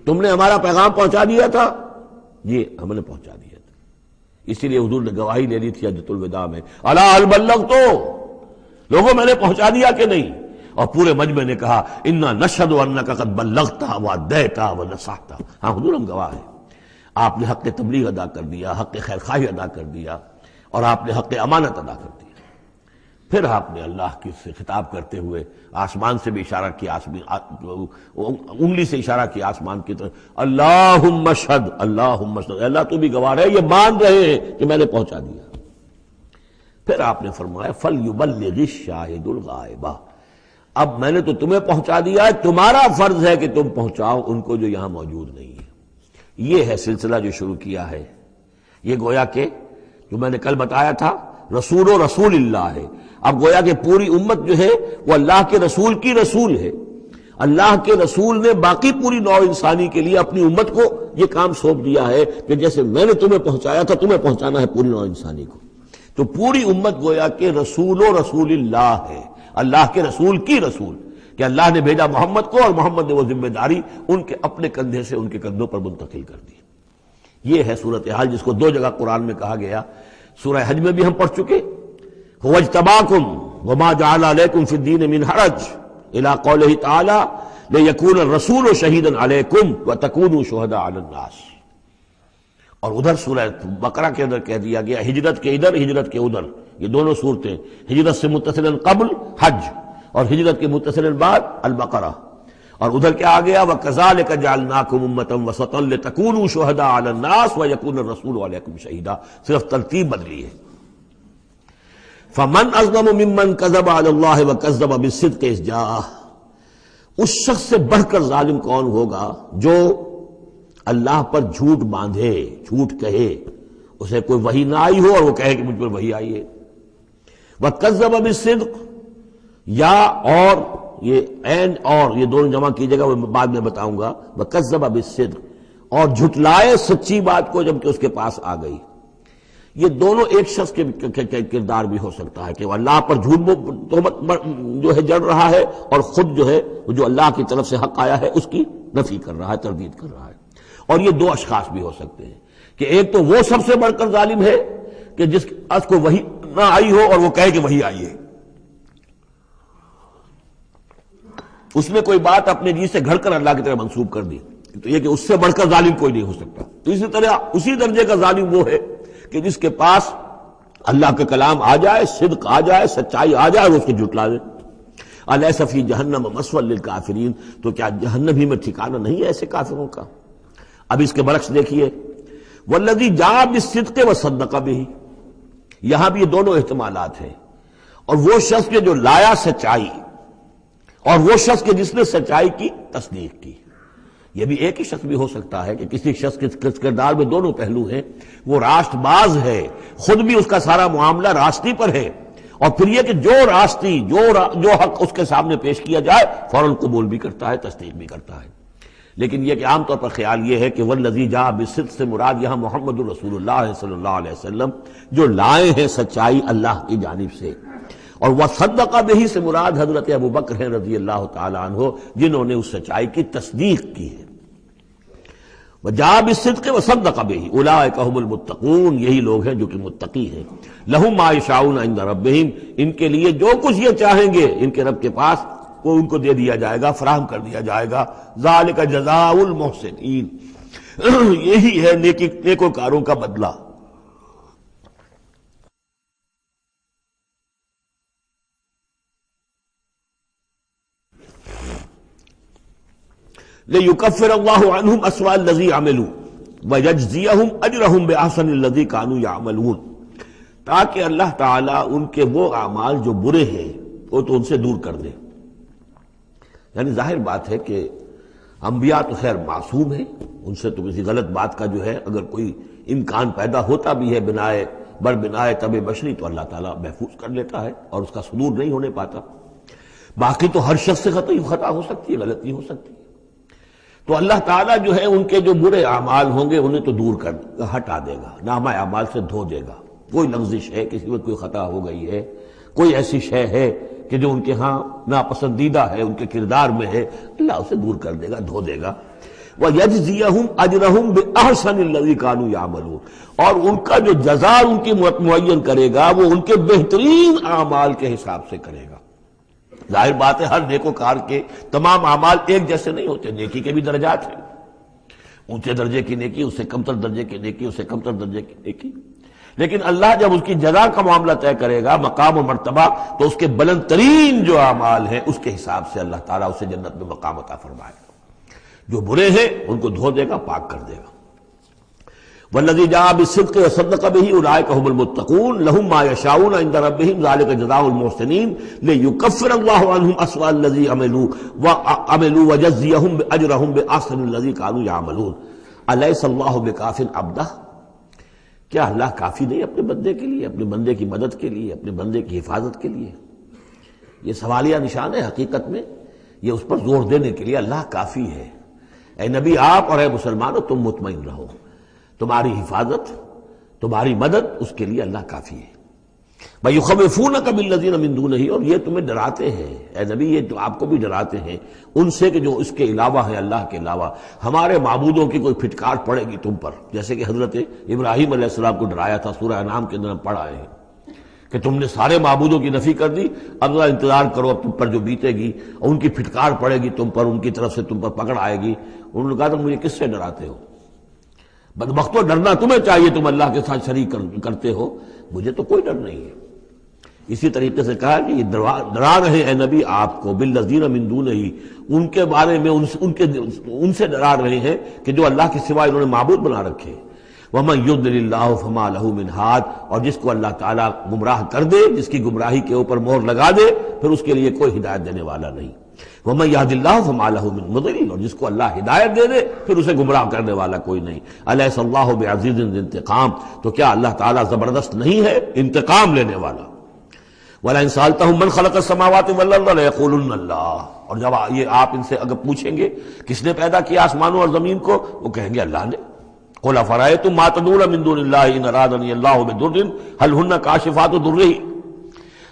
تم نے ہمارا پیغام پہنچا دیا تھا؟ جی ہم نے پہنچا دیا تھا۔ اسی لیے حضور نے گواہی لے لی تھی حجۃ الوداع میں، الا هل بلغت، لوگوں میں نے پہنچا دیا کہ نہیں؟ اور پورے مجمع نے کہا انا نشہد انک قد بلغت وادیت ونصحت، ہاں حضور ہم گواہ ہیں، آپ نے حق تبلیغ ادا کر دیا، حق خیر خواہی ادا کر دیا، اور آپ نے حق امانت ادا کر دیا۔ پھر آپ نے اللہ کی سے خطاب کرتے ہوئے آسمان سے بھی اشارہ کیا، انگلی سے اشارہ کیا آسمان کی طرف، اللہم اشہد، اللہم اشہد، اللہ تو بھی گواہ ہے، یہ مان رہے ہیں کہ میں نے پہنچا دیا۔ پھر آپ نے فرمایا فَلْيُبَلِّغِ الشَّاهِدُ الْغَائِبَ، اب میں نے تو تمہیں پہنچا دیا ہے، تمہارا فرض ہے کہ تم پہنچاؤ ان کو جو یہاں موجود نہیں ہے۔ یہ ہے سلسلہ جو شروع کیا ہے، یہ گویا کہ جو میں نے کل بتایا تھا رسول و رسول اللہ ہے، اب گویا کہ پوری امت جو ہے وہ اللہ کے رسول کی رسول ہے۔ اللہ کے رسول نے باقی پوری نوع انسانی کے لیے اپنی امت کو یہ کام سونپ دیا ہے کہ جیسے میں نے تمہیں پہنچایا تھا تمہیں پہنچانا ہے پوری نوع انسانی کو۔ تو پوری امت گویا کہ رسول و رسول اللہ ہے، اللہ کے رسول کی رسول، کہ اللہ نے بھیجا محمد کو اور محمد نے وہ ذمہ داری ان کے اپنے کندھے سے ان کے کندھوں پر منتقل کر دی۔ یہ ہے صورتحال جس کو 2 جگہ قرآن میں کہا گیا، سورہ حج میں بھی ہم پڑھ چکے، هو اجتباکم وما جعل علیکم فی الدین من حرج الی قولہ تعالی لیکون الرسول شہیدا علیکم وتکونوا شہداء علی الناس۔ اور ادھر سورہ بقرہ کے اندر کہہ دیا گیا ہجرت کے ادھر ہجرت کے ادھر، یہ دونوں صورتیں، ہجرت سے متصلا قبل حج اور ہجرت کے متصلا بعد البقرہ۔ اور ادھر کیا آ گیا وَكَذَلِكَ جَعَلْنَاكُمْ أُمَّةً وَسَطًا لِتَكُونُوا شُهَدَاءَ عَلَى النَّاسِ وَيَكُونَ الرَّسُولُ عَلَيْكُمْ شَهِيدًا، صرف ترتیب بدلی ہے۔ فَمَنْ أَظْلَمُ مِمَّنْ كَذَبَ عَلَى اللَّهِ وَكَذَّبَ بِالصِّدْقِ إِذْ جَاءَهُ، اس شخص سے بڑھ کر ظالم کون ہوگا جو اللہ پر جھوٹ باندھے، جھوٹ کہے، اسے کوئی وحی نہ آئی ہو اور وہ کہے کہ مجھ پر وحی آئی ہے۔ وَكَذَّبَ بِالصِّدْقِ، یا اور یہ عین اور یہ دونوں جمع کیجیے گا، وہ بعد میں بتاؤں گا. وَكَذَّبَ بِالصِّدْقِ، اور جھٹلائے سچی بات کو جب کہ اس کے پاس آ گئی. یہ دونوں ایک شخص کے کردار بھی ہو سکتا ہے کہ وہ اللہ پر جھوٹ جو ہے جڑ رہا ہے، اور خود جو ہے جو اللہ کی طرف سے حق آیا ہے اس کی نفی کر رہا ہے، تردید کر رہا ہے. اور یہ دو اشخاص بھی ہو سکتے ہیں کہ ایک تو وہ سب سے بڑھ کر ظالم ہے کہ جس اس کو وحی نہ آئی ہو اور وہ کہے کہ وحی آئی ہے، اس نے کوئی بات اپنے جی سے گھڑ کر اللہ کی طرف منسوب کر دی. تو یہ کہ اس سے بڑھ کر ظالم کوئی نہیں ہو سکتا. تو اسی طرح اسی درجے کا ظالم وہ ہے کہ جس کے پاس اللہ کا کلام آ جائے، صدق آ جائے، سچائی آ جائے، وہ اس کو جھٹلا دے. الیس فی جہنم مثوی للکافرین، تو کیا جہنم ہی میں ٹھکانہ نہیں ہے ایسے کافروں کا؟ اب اس کے برعکس دیکھیے، والذی جاء بالصدق وصدق بہ، یہاں بھی یہ دونوں احتمالات ہیں. اور وہ شخص کے جو لایا سچائی، اور وہ شخص کے جس نے سچائی کی تصدیق کی. یہ بھی ایک ہی شخص بھی ہو سکتا ہے کہ کسی شخص کے کردار میں دونوں پہلو ہیں. وہ راست باز ہے، خود بھی اس کا سارا معاملہ راستی پر ہے، اور پھر یہ کہ جو راستی جو حق اس کے سامنے پیش کیا جائے فوراً قبول بھی کرتا ہے، تصدیق بھی کرتا ہے. لیکن یہ کہ عام طور پر خیال یہ ہے کہ والذی جاء بالصدق سے مراد یہاں محمد رسول اللہ صلی اللہ علیہ وسلم جو لائے ہیں سچائی اللہ کی جانب سے، اور وصدق بہ سے مراد حضرت ابوبکر ہیں رضی اللہ تعالی عنہ، جنہوں نے اس سچائی کی تصدیق کی ہے. وجاء بالصدق وصدق بہ اولئک هم المتقون، یہی لوگ ہیں جو کہ متقی ہیں. لہم ما یشاؤون عند ربہم، ان کے لیے جو کچھ یہ چاہیں گے ان کے رب کے پاس وہ ان کو دے دیا جائے گا، فراہم کر دیا جائے گا. ذالک جزاء المحسنین، یہی ہے نیکوکاروں کا بدلہ. لِيُكَفِّرَ اللَّهُ عَنْهُمْ أَسْوَأَ الَّذِي عَمِلُوا وَيَجْزِيَهُمْ أَجْرَهُمْ بِأَحْسَنِ الَّذِي كَانُوا يَعْمَلُونَ، تاکہ اللہ تعالیٰ ان کے وہ اعمال جو برے ہیں وہ تو ان سے دور کر دے. یعنی ظاہر بات ہے کہ انبیاء تو خیر معصوم ہیں، ان سے تو کسی غلط بات کا جو ہے اگر کوئی امکان پیدا ہوتا بھی ہے بنائے طب بشری، تو اللہ تعالیٰ محفوظ کر لیتا ہے اور اس کا صدور نہیں ہونے پاتا. باقی تو ہر شخص سے خطا ہو سکتی ہے، غلطی ہو سکتی ہے. تو اللہ تعالیٰ جو ہے ان کے جو برے اعمال ہوں گے انہیں تو دور کر ہٹا دے گا، نامہ اعمال سے دھو دے گا. کوئی لغزش ہے، کسی وقت کوئی خطا ہو گئی ہے، کوئی ایسی شے ہے کہ جو ان کے ہاں ناپسندیدہ ہے، ان کے کردار میں ہے، اللہ اسے دور کر دے گا، دھو دے گا. وَيَجْزِيَهُمْ أَجْرَهُمْ بِأَحْسَنِ الَّذِي كَانُوا يَعْمَلُونَ، اور ان کا جو جزا ان کی معین کرے گا وہ ان کے بہترین اعمال کے حساب سے کرے گا. ظاہر بات ہے ہر نیکوکار کے تمام اعمال ایک جیسے نہیں ہوتے، نیکی کے بھی درجات ہیں، اونچے درجے کی نیکی، اس سے کمتر درجے کی نیکی، اس سے کمتر درجے کی نیکی. لیکن اللہ جب اس کی جزا کا معاملہ طے کرے گا، مقام و مرتبہ، تو اس کے بلند ترین جو اعمال ہیں اس کے حساب سے اللہ تعالیٰ اسے جنت میں مقام عطا فرمائے گا. جو برے ہیں ان کو دھو دے گا، پاک کر دے گا. والذی جاء بالصدق وصدق بہ اولئک هم المتقون لهم ما یشاؤون عند ربهم ذلک جزاء المحسنین لیکفر اللہ عنهم اسوأ الذی عملوا ویجزیهم اجرهم باحسن الذی كانوا یعملون. الیس اللہ بکاف عبدہ، کیا اللہ کافی نہیں اپنے بندے کے لیے، اپنے بندے کی مدد کے لیے، اپنے بندے کی حفاظت کے لیے؟ یہ سوالیہ نشان ہے حقیقت میں، یہ اس پر زور دینے کے لیے اللہ کافی ہے. اے نبی آپ اور اے مسلمانوں تم مطمئن رہو، تمہاری حفاظت، تمہاری مدد، اس کے لیے اللہ کافی ہے. وَيُخَوِّفُونَكَ بِالَّذِينَ مِن دُونِهِ، اور یہ تمہیں ڈراتے ہیں اے نبی، یہ تو آپ کو بھی ڈراتے ہیں ان سے کہ جو اس کے علاوہ ہیں، اللہ کے علاوہ ہمارے معبودوں کی کوئی پھٹکار پڑے گی تم پر، جیسے کہ حضرت ابراہیم علیہ السلام کو ڈرایا تھا. سورہ انعام کے اندر ہم پڑھ آئے ہیں کہ تم نے سارے معبودوں کی نفی کر دی، اب ذرا انتظار کرو، اب تم پر جو بیتے گی اور ان کی پھٹکار پڑے گی تم پر، ان کی طرف سے تم پر پکڑ آئے گی. انہوں نے کہا تو مجھے کس سے ڈراتے ہو؟ بدبختو ڈرنا تمہیں چاہیے، تم اللہ کے ساتھ شریک کرتے ہو، مجھے تو کوئی ڈر نہیں ہے. اسی طریقے سے کہا کہ یہ ڈرا رہے اے نبی آپ کو بالذین من دونہ، ان کے بارے میں ان سے ڈرا رہے ہیں کہ جو اللہ کے سوا انہوں نے معبود بنا رکھے. وَمَن يُضْلِلِ اللَّهُ فَمَا لَهُ مِنْ هَادٍ، اور جس کو اللہ تعالیٰ گمراہ کر دے، جس کی گمراہی کے اوپر مہر لگا دے، پھر اس کے لیے کوئی ہدایت دینے والا نہیں. وَمَن يَهْدِ اللَّهُ فَمَا لَهُ مِن مُضِلٍّ، اور جس کو اللہ ہدایت دے دے پھر اسے گمراہ کرنے والا کوئی نہیں. أَلَيْسَ اللَّهُ بِعَزِيزٍ ذِي انتقام، تو کیا اللہ تعالیٰ زبردست نہیں ہے، انتقام لینے والا. وَلَئِن سَأَلْتَهُم مَّنْ خَلَقَ السَّمَاوَاتِ وَالْأَرْضَ لَيَقُولُنَّ اللَّهُ، اور جب یہ آپ ان سے اگر پوچھیں گے کس نے پیدا کیا آسمانوں اور زمین کو، وہ کہیں گے اللہ نے۔ قُلْ أَفَرَأَيْتُم مَّا تَدْعُونَ مِن دُونِ اللَّهِ إِنْ أَرَادَنِيَ اللَّهُ بِضُرٍّ هَلْ هُنَّ كَاشِفَاتُ ضُرِّهِ،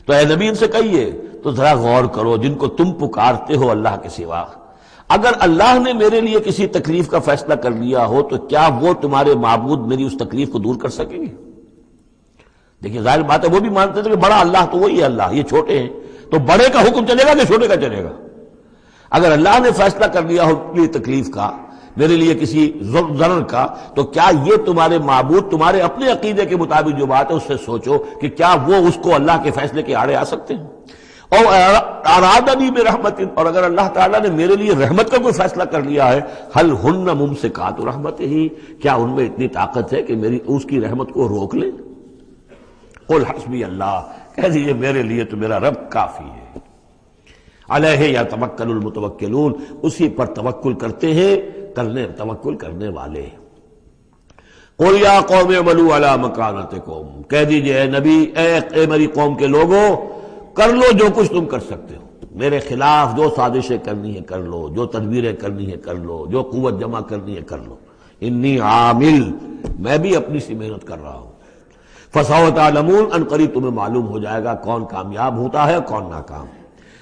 تو اے نبی ان سے کہیے تو ذرا غور کرو جن کو تم پکارتے ہو اللہ کے سوا، اگر اللہ نے میرے لیے کسی تکلیف کا فیصلہ کر لیا ہو تو کیا وہ تمہارے معبود میری اس تکلیف کو دور کر سکیں گے؟ دیکھیں ظاہر بات ہے وہ بھی مانتے تھے کہ بڑا اللہ تو وہی ہے اللہ، یہ چھوٹے ہیں، تو بڑے کا حکم چلے گا کہ چھوٹے کا چلے گا؟ اگر اللہ نے فیصلہ کر لیا ہو میری تکلیف کا، میرے لیے کسی ضرر کا، تو کیا یہ تمہارے معبود تمہارے اپنے عقیدے کے مطابق جو بات ہے اس سے سوچو کہ کیا وہ اس کو اللہ کے فیصلے کے آڑے آ سکتے ہیں؟ اور ارادنی برحمت، اور اگر اللہ تعالیٰ نے میرے لیے رحمت کا کوئی فیصلہ کر لیا ہے، ہل ہن ممسکات رحمت ہی، کیا ان میں اتنی طاقت ہے کہ میری اس کی رحمت کو روک لیں؟ قل حسبی اللہ، کہہ دیجیے میرے لیے تو میرا رب کافی ہے۔ علیہ یتوکل المتوکلون، اسی پر توکل کرتے ہیں توکل کرنے والے۔ قل یا قوم اعملوا علی مکانتکم، کہہ دیجیے اے نبی، اے میری قوم کے لوگوں، کر لو جو کچھ تم کر سکتے ہو، میرے خلاف جو سازشیں کرنی ہے کر لو، جو تدبیریں کرنی ہے کر لو، جو قوت جمع کرنی ہے کر لو، انی عامل، میں بھی اپنی سی محنت کر رہا ہوں۔ فسوف تعلمون، ان قریب تمہیں معلوم ہو جائے گا کون کامیاب ہوتا ہے کون ناکام۔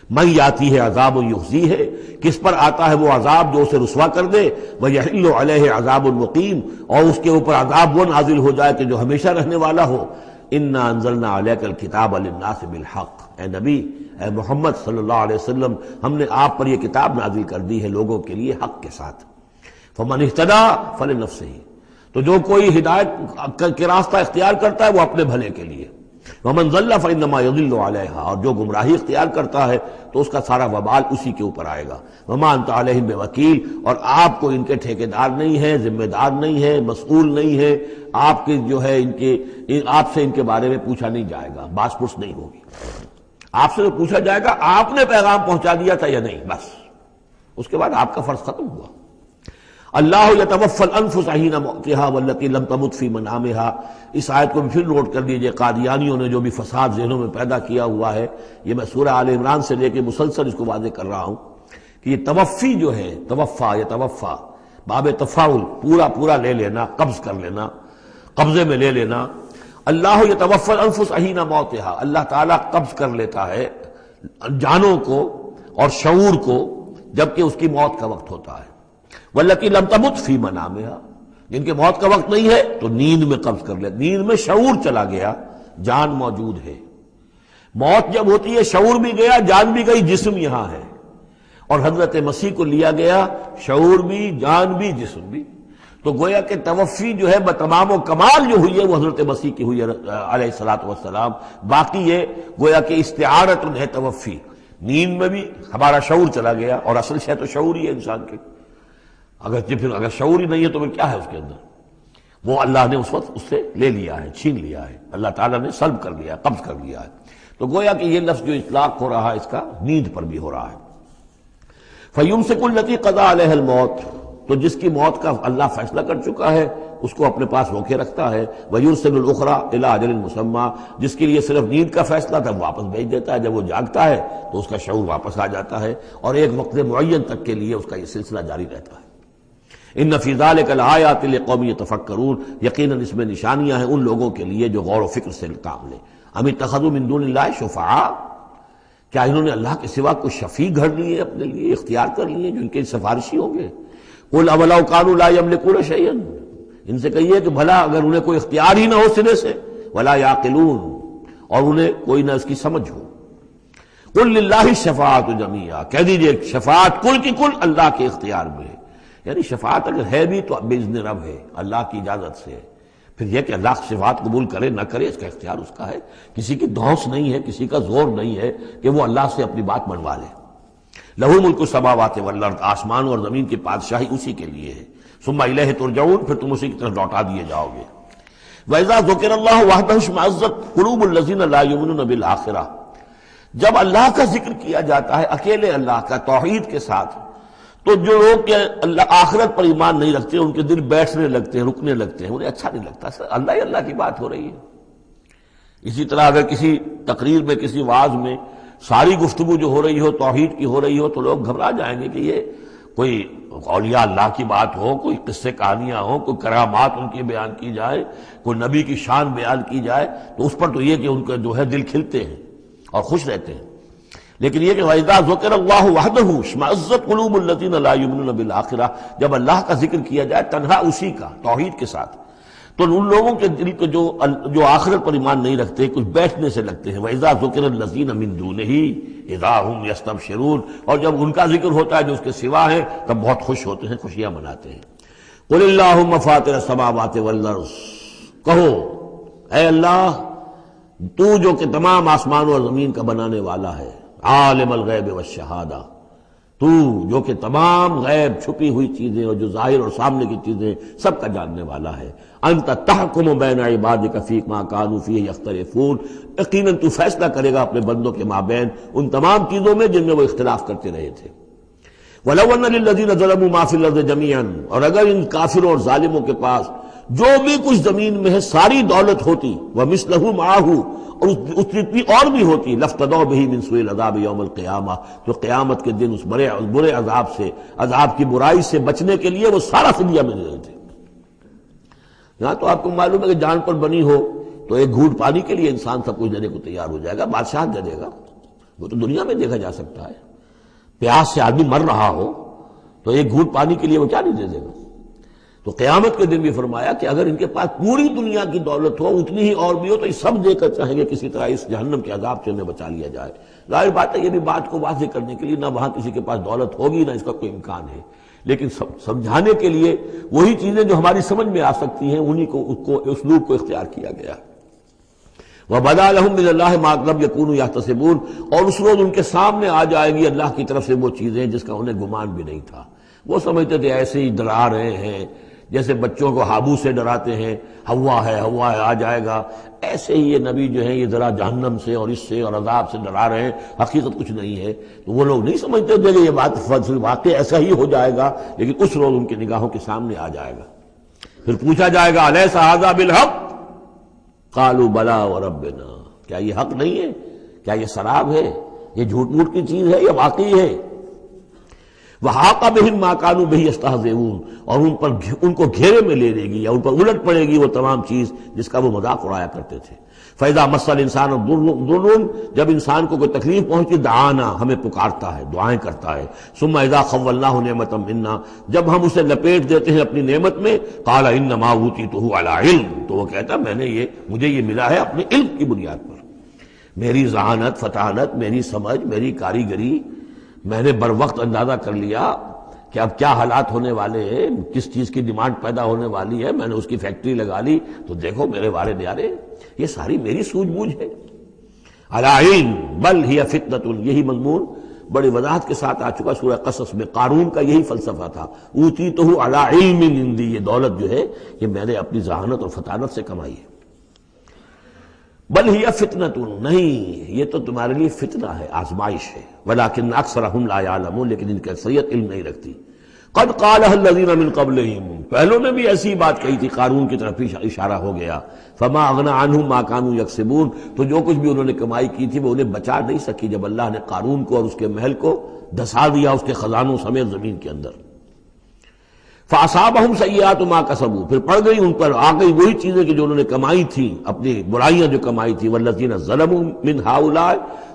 من یاتی ہے عذاب یخزی ہے، کس پر آتا ہے وہ عذاب جو اسے رسوا کر دے، ویحل علیہ عذاب مقیم، اور اس کے اوپر عذاب وہ نازل ہو جائے کہ جو ہمیشہ رہنے والا ہو۔ انا انزلنا علیک الکتاب للناس بالحق، اے نبی، اے محمد صلی اللہ علیہ وسلم، ہم نے آپ پر یہ کتاب نازل کر دی ہے لوگوں کے لیے حق کے ساتھ۔ فمن اہتدی فلنفسہ، تو جو کوئی ہدایت کے راستہ اختیار کرتا ہے وہ اپنے بھلے کے لیے، ومن ضل فانما یضل علیہا، اور جو گمراہی اختیار کرتا ہے تو اس کا سارا وبال اسی کے اوپر آئے گا۔ وما انت علیہم بوکیل، اور آپ کو ان کے ٹھیکیدار نہیں ہے، ذمہ دار نہیں ہے، مسئول نہیں ہے، آپ کے جو ہے آپ سے ان کے بارے میں پوچھا نہیں جائے گا، باس پرس نہیں ہوگی، آپ سے تو پوچھا جائے گا آپ نے پیغام پہنچا دیا تھا یا نہیں، بس اس کے بعد آپ کا فرض ختم ہوا۔ اللہ یتوفی الانفس حین موتها والتی لم تمت فی منامها، اس آیت کو بھی پھر نوٹ کر لیجئے، قادیانیوں نے جو بھی فساد ذہنوں میں پیدا کیا ہوا ہے، یہ میں سورہ آل عمران سے لے کے مسلسل اس کو واضح کر رہا ہوں کہ یہ توفی جو ہے، توفا یتوفا، باب تفاعل، پورا لے لینا، قبض کر لینا، قبضے میں لے لینا۔ اللہ یتوفی الانفس حین موتها، اللہ تعالیٰ قبض کر لیتا ہے جانوں کو اور شعور کو جبکہ اس کی موت کا وقت ہوتا ہے۔ والتی لم تمت فی منامها، جن کے موت کا وقت نہیں ہے تو نیند میں قبض کر لے، نیند میں شعور چلا گیا، جان موجود ہے۔ موت جب ہوتی ہے شعور بھی گیا، جان بھی گئی، جسم یہاں ہے، اور حضرت مسیح کو لیا گیا، شعور بھی، جان بھی، جسم بھی۔ تو گویا کہ توفی جو ہے بتمام و کمال جو ہوئی ہے وہ حضرت مسیح کی ہوئی ہے علیہ الصلوۃ والسلام۔ باقی یہ گویا کہ استعارت ہے توفی، نیند میں بھی ہمارا شعور چلا گیا، اور اصل شے تو شعور ہی ہے انسان کے، اگر شعور ہی نہیں ہے تو پھر کیا ہے اس کے اندر؟ وہ اللہ نے اس وقت اس سے لے لیا ہے، چھین لیا ہے، اللہ تعالیٰ نے سلب کر لیا ہے، قبض کر لیا ہے۔ تو گویا کہ یہ لفظ جو اطلاق ہو رہا ہے اس کا نیند پر بھی ہو رہا ہے۔ فَيُمْسِكُ الَّتِي قَضَىٰ عَلَيْهَا الْمَوْتَ، تو جس کی موت کا اللہ فیصلہ کر چکا ہے اس کو اپنے پاس روکے رکھتا ہے۔ وَيُرْسِلُ الْأُخْرَىٰ إِلَىٰ أَجَلٍ مُّسَمًّى، جس کے لیے صرف نیند کا فیصلہ تھا واپس بھیج دیتا ہے، جب وہ جاگتا ہے تو اس کا شعور واپس آ جاتا ہے، اور ایک وقت معین تک کے لیے اس کا یہ سلسلہ جاری رہتا ہے۔ ان فی ذلک لآیات لقوم یتفکرون، یقیناً اس میں نشانیاں ہیں ان لوگوں کے لیے جو غور و فکر سے کام لیں۔ ام اتخذوا من دون اللہ شفعاء، کیا انہوں نے اللہ کے سوا کوئی شفیع گھڑ لیے اپنے لیے، اختیار کر لیے جو ان کے سفارشی ہوں گے؟ قل اولو کانوا لا یملکون شیئا، ان سے کہیے کہ بھلا اگر انہیں کوئی اختیار ہی نہ ہو سرے سے، ولا یعقلون، اور انہیں کوئی نہ اس کی سمجھ ہو۔ قل للہ الشفاعۃ جمیعا، کہہ دیجئے شفاعت کل کی کل اللہ کے اختیار میں ہے، یعنی شفاعت اگر ہے بھی تو باذن رب ہے، اللہ کی اجازت سے ہے۔ پھر یہ کہ اللہ شفاعت قبول کرے نہ کرے اس کا اختیار اس کا ہے، کسی کی دھونس نہیں ہے، کسی کا زور نہیں ہے کہ وہ اللہ سے اپنی بات منوا لے۔ لہ ملک السماوات والارض، آسمان اور زمین کی بادشاہی اسی کے لیے ہے۔ ثم الیہ ترجعون، پھر تم اسی کی طرف لوٹا دیے جاؤ گے۔ وَإِذَا ذُكِرَ اللَّهُ وَحْدَهُ اشْمَأَزَّتْ قُلُوبُ الَّذِينَ لَا يُؤْمِنُونَ بِالْآخِرَةِ، جب اللہ کا ذکر کیا جاتا ہے اکیلے اللہ کا توحید کے ساتھ، تو جو لوگ کہ اللہ آخرت پر ایمان نہیں رکھتے ان کے دل بیٹھنے لگتے ہیں، رکنے لگتے ہیں، انہیں اچھا نہیں لگتا، اللہ ہی اللہ کی بات ہو رہی ہے، اسی طرح اگر کسی تقریر میں کسی وعظ میں ساری گفتگو جو ہو رہی ہو توحید کی ہو رہی ہو تو لوگ گھبرا جائیں گے کہ یہ کوئی اولیاء اللہ کی بات ہو، کوئی قصے کہانیاں ہوں، کوئی کرامات ان کی بیان کی جائے، کوئی نبی کی شان بیان کی جائے، تو اس پر تو یہ کہ ان کا جو ہے دل کھلتے ہیں اور خوش رہتے ہیں۔ لیکن یہ کہ وَإِذَا ذُكِرَ اللَّهُ وَحْدَهُ اشْمَأَزَّتْ قُلُوبُ الَّذِينَ لَا يُؤْمِنُونَ بِالْآخِرَةِ، جب اللہ کا ذکر کیا جائے تنہا اسی کا توحید کے ساتھ، تو ان لوگوں کے دل کو جو آخرت پر ایمان نہیں رکھتے کچھ بیٹھنے سے لگتے ہیں۔ وَإِذَا ذُكِرَ الَّذِينَ مِن دُونِهِ إِذَا هُمْ يَسْتَبْشِرُونَ، اور جب ان کا ذکر ہوتا ہے جو اس کے سوا ہے تب بہت خوش ہوتے ہیں، خوشیاں مناتے ہیں۔ قُلِ اللَّهُمَّ فَاطِرَ السَّمَاوَاتِ وَالْأَرْضِ، کہو اے اللہ تو جو کہ تمام آسمان اور زمین کا بنانے والا ہے، عالم الغیب والشہادہ، تو جو کہ تمام غیب چھپی ہوئی چیزیں اور جو ظاہر اور سامنے کی چیزیں سب کا جاننے والا ہے، انت تحکم بین عبادک فی ما کانوا فیہ یختلفون، یقیناً تو فیصلہ کرے گا اپنے بندوں کے مابین ان تمام چیزوں میں جن میں وہ اختلاف کرتے رہے تھے۔ وَلَوْ أَنَّ لِلَّذِينَ ظَلَمُوا مَا فِي الْأَرْضِ جَمِيعًا، اور اگر ان کافروں اور ظالموں کے پاس جو بھی کچھ زمین میں ہے ساری دولت ہوتی، وَمِثْلَهُ مَعَهُ، اور اس جتنی اور بھی ہوتی، لَافْتَدَوْا بِهِ مِنْ سُوءِ الْعَذَابِ يَوْمَ الْقِيَامَةِ، تو قیامت کے دن اس برے عذاب سے، عذاب کی برائی سے بچنے کے لیے وہ سارا فدیہ میں دے دیتے۔ یہاں تو آپ کو معلوم ہے کہ جان پر بنی ہو تو ایک گھونٹ پانی کے لیے انسان سب کچھ دینے کو تیار ہو جائے گا، بادشاہ دے دے گا، وہ تو دنیا میں دیکھا جا سکتا ہے۔ پیاس سے آدمی مر رہا ہو تو ایک گھونٹ پانی کے لیے وہ کیا نہیں دے دے گا۔ تو قیامت کے دن بھی فرمایا کہ اگر ان کے پاس پوری دنیا کی دولت ہو، اتنی ہی اور بھی ہو، تو یہ سب دے کر چاہیں گے کسی طرح اس جہنم کے عذاب سے انہیں بچا لیا جائے۔ ظاہر بات ہے یہ بھی بات کو واضح کرنے کے لیے نہ وہاں کسی کے پاس دولت ہوگی نہ اس کا کوئی امکان ہے، لیکن سمجھانے کے لیے وہی چیزیں جو ہماری سمجھ میں آ سکتی ہیں انہی کو اسلوب کو اختیار کیا گیا۔ وَبَدَا لَهُم مِّنَ اللَّهِ مَا لَمْ يَكُونُوا يَحْتَسِبُونَ، اور اس روز ان کے سامنے آ جائے گی اللہ کی طرف سے وہ چیزیں جس کا انہیں گمان بھی نہیں تھا۔ وہ سمجھتے تھے ایسے ہی ڈرا رہے ہیں، جیسے بچوں کو ہابو سے ڈراتے ہیں، ہوا ہے آ جائے گا، ایسے ہی یہ نبی جو ہیں یہ ذرا جہنم سے اور اس سے اور عذاب سے ڈرا رہے ہیں، حقیقت کچھ نہیں ہے۔ تو وہ لوگ نہیں سمجھتے تھے کہ یہ بات واقع ایسا ہی ہو جائے گا، لیکن اس روز ان کی نگاہوں کے سامنے آ جائے گا۔ پھر پوچھا جائے گا الیس ھذا بالحق، قالوا بلی وربنا، کیا یہ حق نہیں ہے؟ کیا یہ سراب ہے؟ یہ جھوٹ موٹ کی چیز ہے یا واقعی ہے؟ وَحَاقَ بِهِم مَا كَانُوا بِهِ يَسْتَهْزِئُونَ، اور ان کو گھیرے میں لے لے گی یا ان پر الٹ پڑے گی وہ تمام چیز جس کا وہ مذاق اڑایا کرتے تھے۔ فَإِذَا مَسَّ الْإِنسَانَ ضُرٌّ، جب انسان کو کوئی تکلیف پہنچی، دعانا، ہمیں پکارتا ہے، دعائیں کرتا ہے۔ ثُمَّ إِذَا خَوَّلْنَاهُ نِعْمَةً مِنَّا، جب ہم اسے لپیٹ دیتے ہیں اپنی نعمت میں، قَالَ إِنَّمَا أُوتِيتُهُ عَلَىٰ عِلْمٍ، تو وہ کہتا ہے مجھے یہ ملا ہے اپنے علم کی بنیاد پر، میری ذہانت، فطانت، میری سمجھ، میری کاریگری، میں نے بر وقت اندازہ کر لیا کہ اب کیا حالات ہونے والے ہیں، کس چیز کی ڈیمانڈ پیدا ہونے والی ہے، میں نے اس کی فیکٹری لگا لی، تو دیکھو میرے وارے نیارے، یہ ساری میری سوجھ بوجھ ہے۔ علی علم بل ہی فتنۃ، یہی مضمون بڑی وضاحت کے ساتھ آ چکا سورہ قصص میں۔ قارون کا یہی فلسفہ تھا، اوتیتہ علی علم عندی، یہ دولت جو ہے یہ میں نے اپنی ذہانت اور فطانت سے کمائی ہے۔ بل ہی فتنۃ، نہیں یہ تو تمہارے لیے فتنہ ہے، آزمائش ہے۔ ولکن اکثرہم لا یعلمون، لیکن ان کی اکثریت علم نہیں رکھتی۔ قد قالها الذین من قبلہم، پہلوں نے بھی ایسی بات کہی تھی، قارون کی طرف اشارہ ہو گیا۔ فما اغنی عنہم ما کانوا یکسبون، تو جو کچھ بھی انہوں نے کمائی کی تھی وہ انہیں بچا نہیں سکی جب اللہ نے قارون کو اور اس کے محل کو دھسا دیا اس کے خزانوں سمیت زمین کے اندر۔ فاصابہم سیئات ما کسبوا، پھر پڑ گئی ان پر، آ گئی وہی چیزیں کہ جو انہوں نے کمائی تھی، اپنی برائیاں جو کمائی تھی۔ والذین ظلموا من ہؤلاء،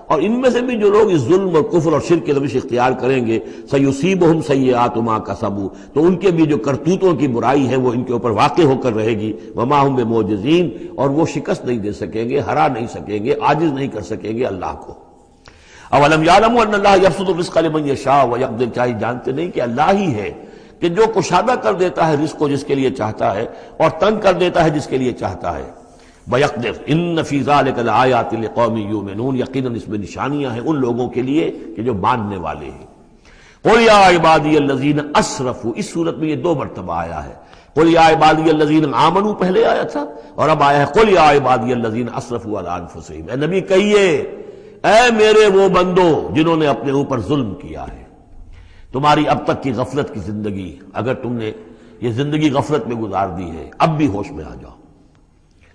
اور ان میں سے بھی جو لوگ اس ظلم اور کفر اور شرک کی روش اختیار کریں گے، سیصیبہم سیئات ما کسبوا، تو ان کے بھی جو کرتوتوں کی برائی ہے وہ ان کے اوپر واقع ہو کر رہے گی۔ وما ہم بمعجزین، اور وہ شکست نہیں دے سکیں گے، ہرا نہیں سکیں گے، عاجز نہیں کر سکیں گے اللہ کو۔ اولم یعلموا ان اللہ یبسط الرزق لمن یشاء ویقدر، کیا یہ جانتے نہیں کہ اللہ ہی ہے کہ جو کشادہ کر دیتا ہے رزق کو جس کے لیے چاہتا ہے اور تنگ کر دیتا ہے جس کے لیے چاہتا ہے۔ وَيَقْدِرْ إِنَّ فِي ذَلِكَ لَآيَاتٍ لِقَوْمٍ يُؤْمِنُونَ، یقیناً اس میں نشانیاں ہیں ان لوگوں کے لیے کہ جو ماننے والے ہیں۔ قُلْ يَا عِبَادِيَ الَّذِينَ أَسْرَفُوا، اس صورت میں یہ 2 مرتبہ آیا ہے۔ قُلْ يَا عِبَادِيَ الَّذِينَ آمَنُوا پہلے آیا تھا، اور اب آیا ہے قُلْ يَا عِبَادِيَ الَّذِينَ أَسْرَفُوا عَلَىٰ أَنفُسِهِمْ، اے نبی کہیے اے میرے وہ بندو جنہوں نے اپنے اوپر ظلم کیا ہے۔ تمہاری اب تک کی غفلت کی زندگی، اگر تم نے یہ زندگی غفلت میں گزار دی ہے، اب بھی ہوش میں آ جاؤ۔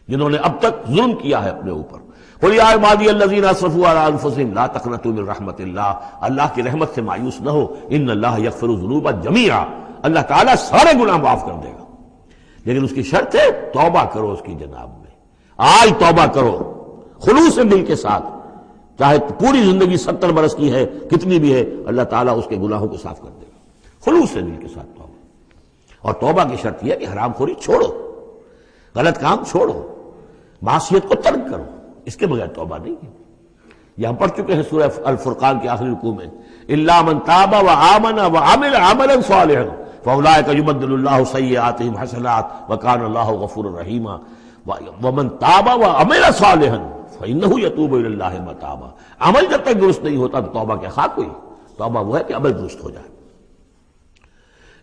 جنہوں نے اب تک ظلم کیا ہے اپنے اوپر، قل یا عبادی الذین اسرفوا علی انفسہم لا تقنطوا من رحمت اللہ، اللہ کی رحمت سے مایوس نہ ہو، ان اللہ یغفر الذنوب جمیعا، اللہ تعالیٰ سارے گناہ معاف کر دے گا، لیکن اس کی شرط ہے توبہ کرو اس کی جناب میں، آج توبہ کرو خلوص دل کے ساتھ، چاہے پوری زندگی 70 برس کی ہے کتنی بھی ہے، اللہ تعالیٰ اس کے گناہوں کو صاف کر دے گا، خلوص دل کے ساتھ توبہ۔ اور توبہ کی شرط یہ ہے کہ حرام خوری چھوڑو، غلط کام چھوڑو، معصیت کو ترک کرو، اس کے بغیر توبہ نہیں ہے۔ یہ ہم پڑھ چکے ہیں سورہ الفرقان کے آخری رکوع میں، الا من تاب وآمن وعمل عملا صالحا فاولئک یبدل اللہ سیئاتہم حسنات وکان اللہ غفورا رحیما ومن تاب وعمل صالحا فانہ یتوب الی اللہ متابا۔ عمل جب تک درست نہیں ہوتا تو توبہ کیا خاک ہوئی؟ توبہ وہ ہے کہ عمل درست ہو جائے۔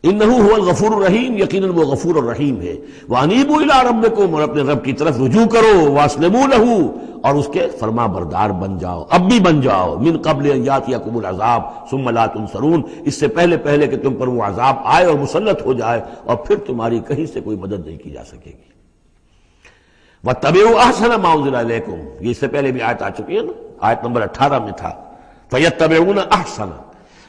انہ هو الغفور الرحیم، یقیناً وہ غفور الرحیم ہے۔ وانیبوا الی ربکم، اور اپنے رب کی طرف رجوع کرو، واسلموا لہ، اور اس کے فرما بردار بن جاؤ، اب بھی بن جاؤ، من قبل ان یاتیکم العذاب ثم لا تنصرون، اس سے پہلے کہ تم پر وہ عذاب آئے اور مسلط ہو جائے اور پھر تمہاری کہیں سے کوئی مدد نہیں کی جا سکے گی۔ واتبعوا احسن ما انزل الیکم، یہ اس سے پہلے بھی آیت آ چکی ہے نا، آیت نمبر 18 میں تھا، فیتبعون احسن،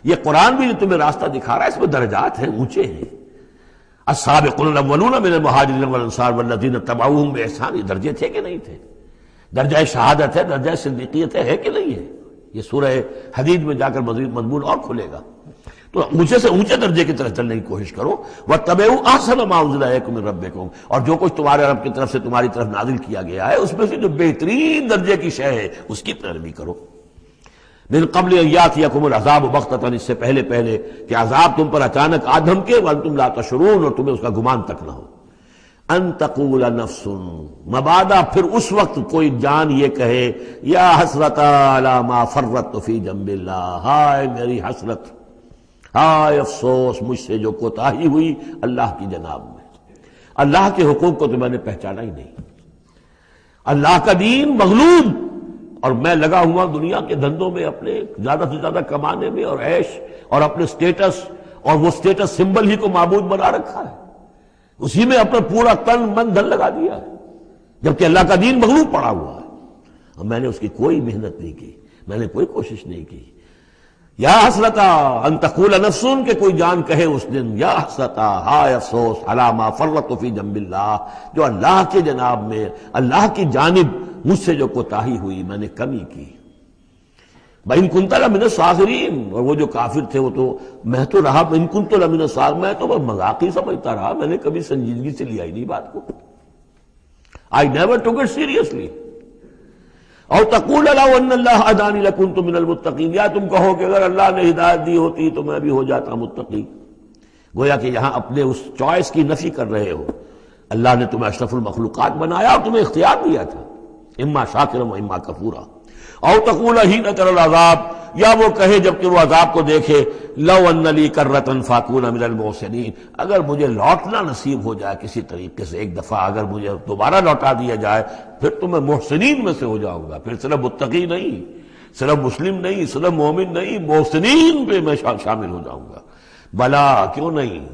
یہ قرآن بھی جو تمہیں راستہ دکھا رہا ہے اس میں درجات ہیں، اونچے ہیں۔ السابقون الاولون من المہاجرین والانصار والذین اتبعوہم باحسان، یہ درجے تھے کہ نہیں تھے؟ درجہ شہادت ہے، درجہ صدیقیت ہے کہ نہیں ہے؟ یہ سورہ حدید میں جا کر مزید مضمون اور کھلے گا۔ تو اونچے سے اونچے درجے کی طرف چلنے کی کوشش کرو۔ واتبعوا احسن ما انزل الیکم من ربکم، اور جو کچھ تمہارے رب کی طرف سے تمہاری طرف نازل کیا گیا ہے اس میں سے جو بہترین درجے کی شے ہے اس کی پیروی کرو۔ من قبل ان یاتیکم العذاب بغتۃ، اس سے پہلے کہ عذاب تم پر اچانک آ دھمکے، وانتم لا تشعرون، اور تمہیں اس کا گمان تک نہ ہو۔ ان تقول نفس، مبادا پھر اس وقت کوئی جان یہ کہے، یا حسرت علی ما فرطت فی جنب اللہ، ہائے میری حسرت، ہائے افسوس مجھ سے جو کوتاہی ہوئی اللہ کی جناب میں، اللہ کے حقوق کو تو میں نے پہچانا ہی نہیں، اللہ کا دین مغلوب، اور میں لگا ہوا دنیا کے دھندوں میں اپنے زیادہ سے زیادہ کمانے میں اور عیش اور اپنے سٹیٹس، اور وہ سٹیٹس سمبل ہی کو معبود بنا رکھا ہے، اسی میں اپنا پورا تن من دھن لگا دیا ہے، جبکہ اللہ کا دین مغلوب پڑا ہوا ہے، اور میں نے اس کی کوئی محنت نہیں کی، میں نے کوئی کوشش نہیں کی۔ یا حسرتا ان تقول نفس، کہ کوئی جان کہے اس دن، یا حسرتا، ہائے افسوس، علی ما فرطت فی جنب اللہ، جو اللہ کے جناب میں، اللہ کی جانب مجھ سے جو کوتاہی ہوئی، میں نے کمی کی۔ وَإِن كُنتَ لَمِنَ الصَّاغِرِينَ، اور وہ جو کافر تھے وہ تو، میں تو رہا وَإِن كُنتُ لَمِنَ الصَّاغِرِينَ، میں تو بس مذاق ہی سمجھتا رہا، میں نے کبھی سنجیدگی سے لیا ہی نہیں بات کو، I never took it seriously۔ اور تقول لو ان اللہ ہدانی لکنت من المتقین، یا تم کہو کہ اگر اللہ نے ہدایت دی ہوتی تو میں بھی ہو جاتا متقی۔ گویا کہ یہاں اپنے اس چوائس کی نفی کر رہے ہو، اللہ نے تمہیں اشرف المخلوقات بنایا اور تمہیں اختیار دیا تھا، اما شاکرا و اما کفورا۔ او تقول حین تری العذاب، یا وہ کہے جبکہ وہ عذاب کو دیکھے، لو ان لی کرۃ فاکون من المحسنین، اگر مجھے لوٹنا نصیب ہو جائے کسی طریقے سے، ایک دفعہ اگر مجھے دوبارہ لوٹا دیا جائے پھر تو میں محسنین میں سے ہو جاؤں گا، پھر صرف متقی نہیں، صرف مسلم نہیں، صرف مومن نہیں، محسنین پہ میں شامل ہو جاؤں گا۔ بلا، کیوں نہیں،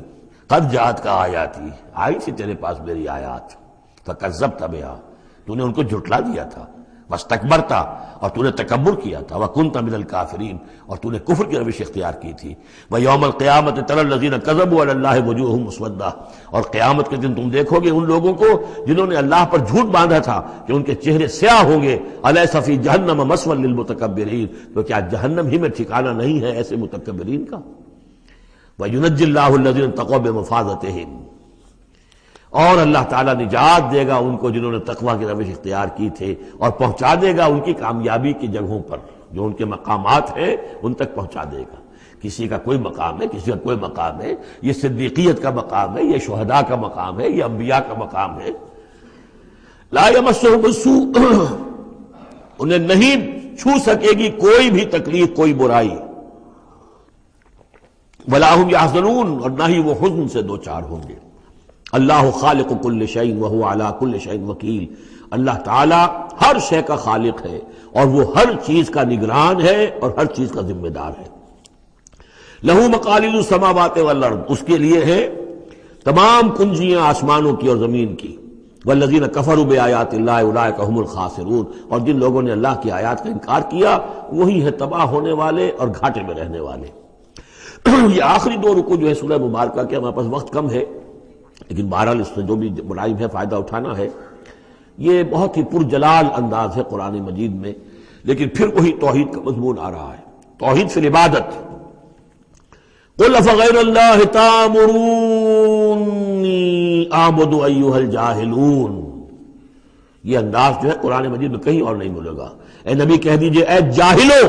قد جاءت کا آیاتی، آئی تھی تیرے پاس میری آیات، فکذبت بہا، تو نے ان کو جھٹلا دیا تھا، واستکبرت، اور تو نے تکبر کیا تھا، وکنت من الکافرین، اور تو نے کفر کی روش اختیار کی تھی۔ ویوم القیامت تری الذین کذبوا علی اللہ وجوہہم مسودۃ، اور قیامت کے دن تم دیکھو گے ان لوگوں کو جنہوں نے اللہ پر جھوٹ باندھا تھا کہ ان کے چہرے سیاہ ہوں گے۔ الیس فی جہنم مثوی للمتکبرین، تو کیا جہنم ہی میں ٹھکانہ نہیں ہے ایسے متکبرین کا؟ وینجی اللہ الذین اتقوا بمفازتہم، اور اللہ تعالیٰ نجات دے گا ان کو جنہوں نے تقوی کی روش اختیار کی تھے، اور پہنچا دے گا ان کی کامیابی کی جگہوں پر، جو ان کے مقامات ہیں ان تک پہنچا دے گا۔ کسی کا کوئی مقام ہے، کسی کا کوئی مقام ہے، یہ صدیقیت کا مقام ہے، یہ شہداء کا مقام ہے، یہ انبیاء کا مقام ہے۔ لا یمسہم السوء، انہیں نہیں چھو سکے گی کوئی بھی تکلیف، کوئی برائی۔ ولا هم یحزنون، اور نہ ہی وہ حزن سے دوچار ہوں گے۔ اللہ خالق کل شیء وهو علی کل شیء وکیل، اللہ تعالی ہر شے کا خالق ہے اور وہ ہر چیز کا نگران ہے اور ہر چیز کا ذمہ دار ہے۔ لہ مقالید السماوات والارض، اس کے لیے ہے تمام کنجیاں آسمانوں کی اور زمین کی۔ والذین کفروا بآیات اللہ اولئک هم الخاسرون، اور جن لوگوں نے اللہ کی آیات کا انکار کیا وہی ہے تباہ ہونے والے اور گھاٹے میں رہنے والے۔ یہ آخری دو رکوع جو ہے سورہ مبارکہ کے، ہمارے پاس وقت کم ہے لیکن بہرحال اس سے جو بھی ملائم ہے فائدہ اٹھانا ہے۔ یہ بہت ہی پرجلال انداز ہے قرآن مجید میں، لیکن پھر وہی توحید کا مضمون آ رہا ہے، توحید فی العبادت۔ قل افغیر اللہ تأمرونی اعبد ایھا الجاہلون، یہ انداز جو ہے قرآن مجید میں کہیں اور نہیں ملے گا۔ اے نبی کہہ دیجئے اے جاہلو،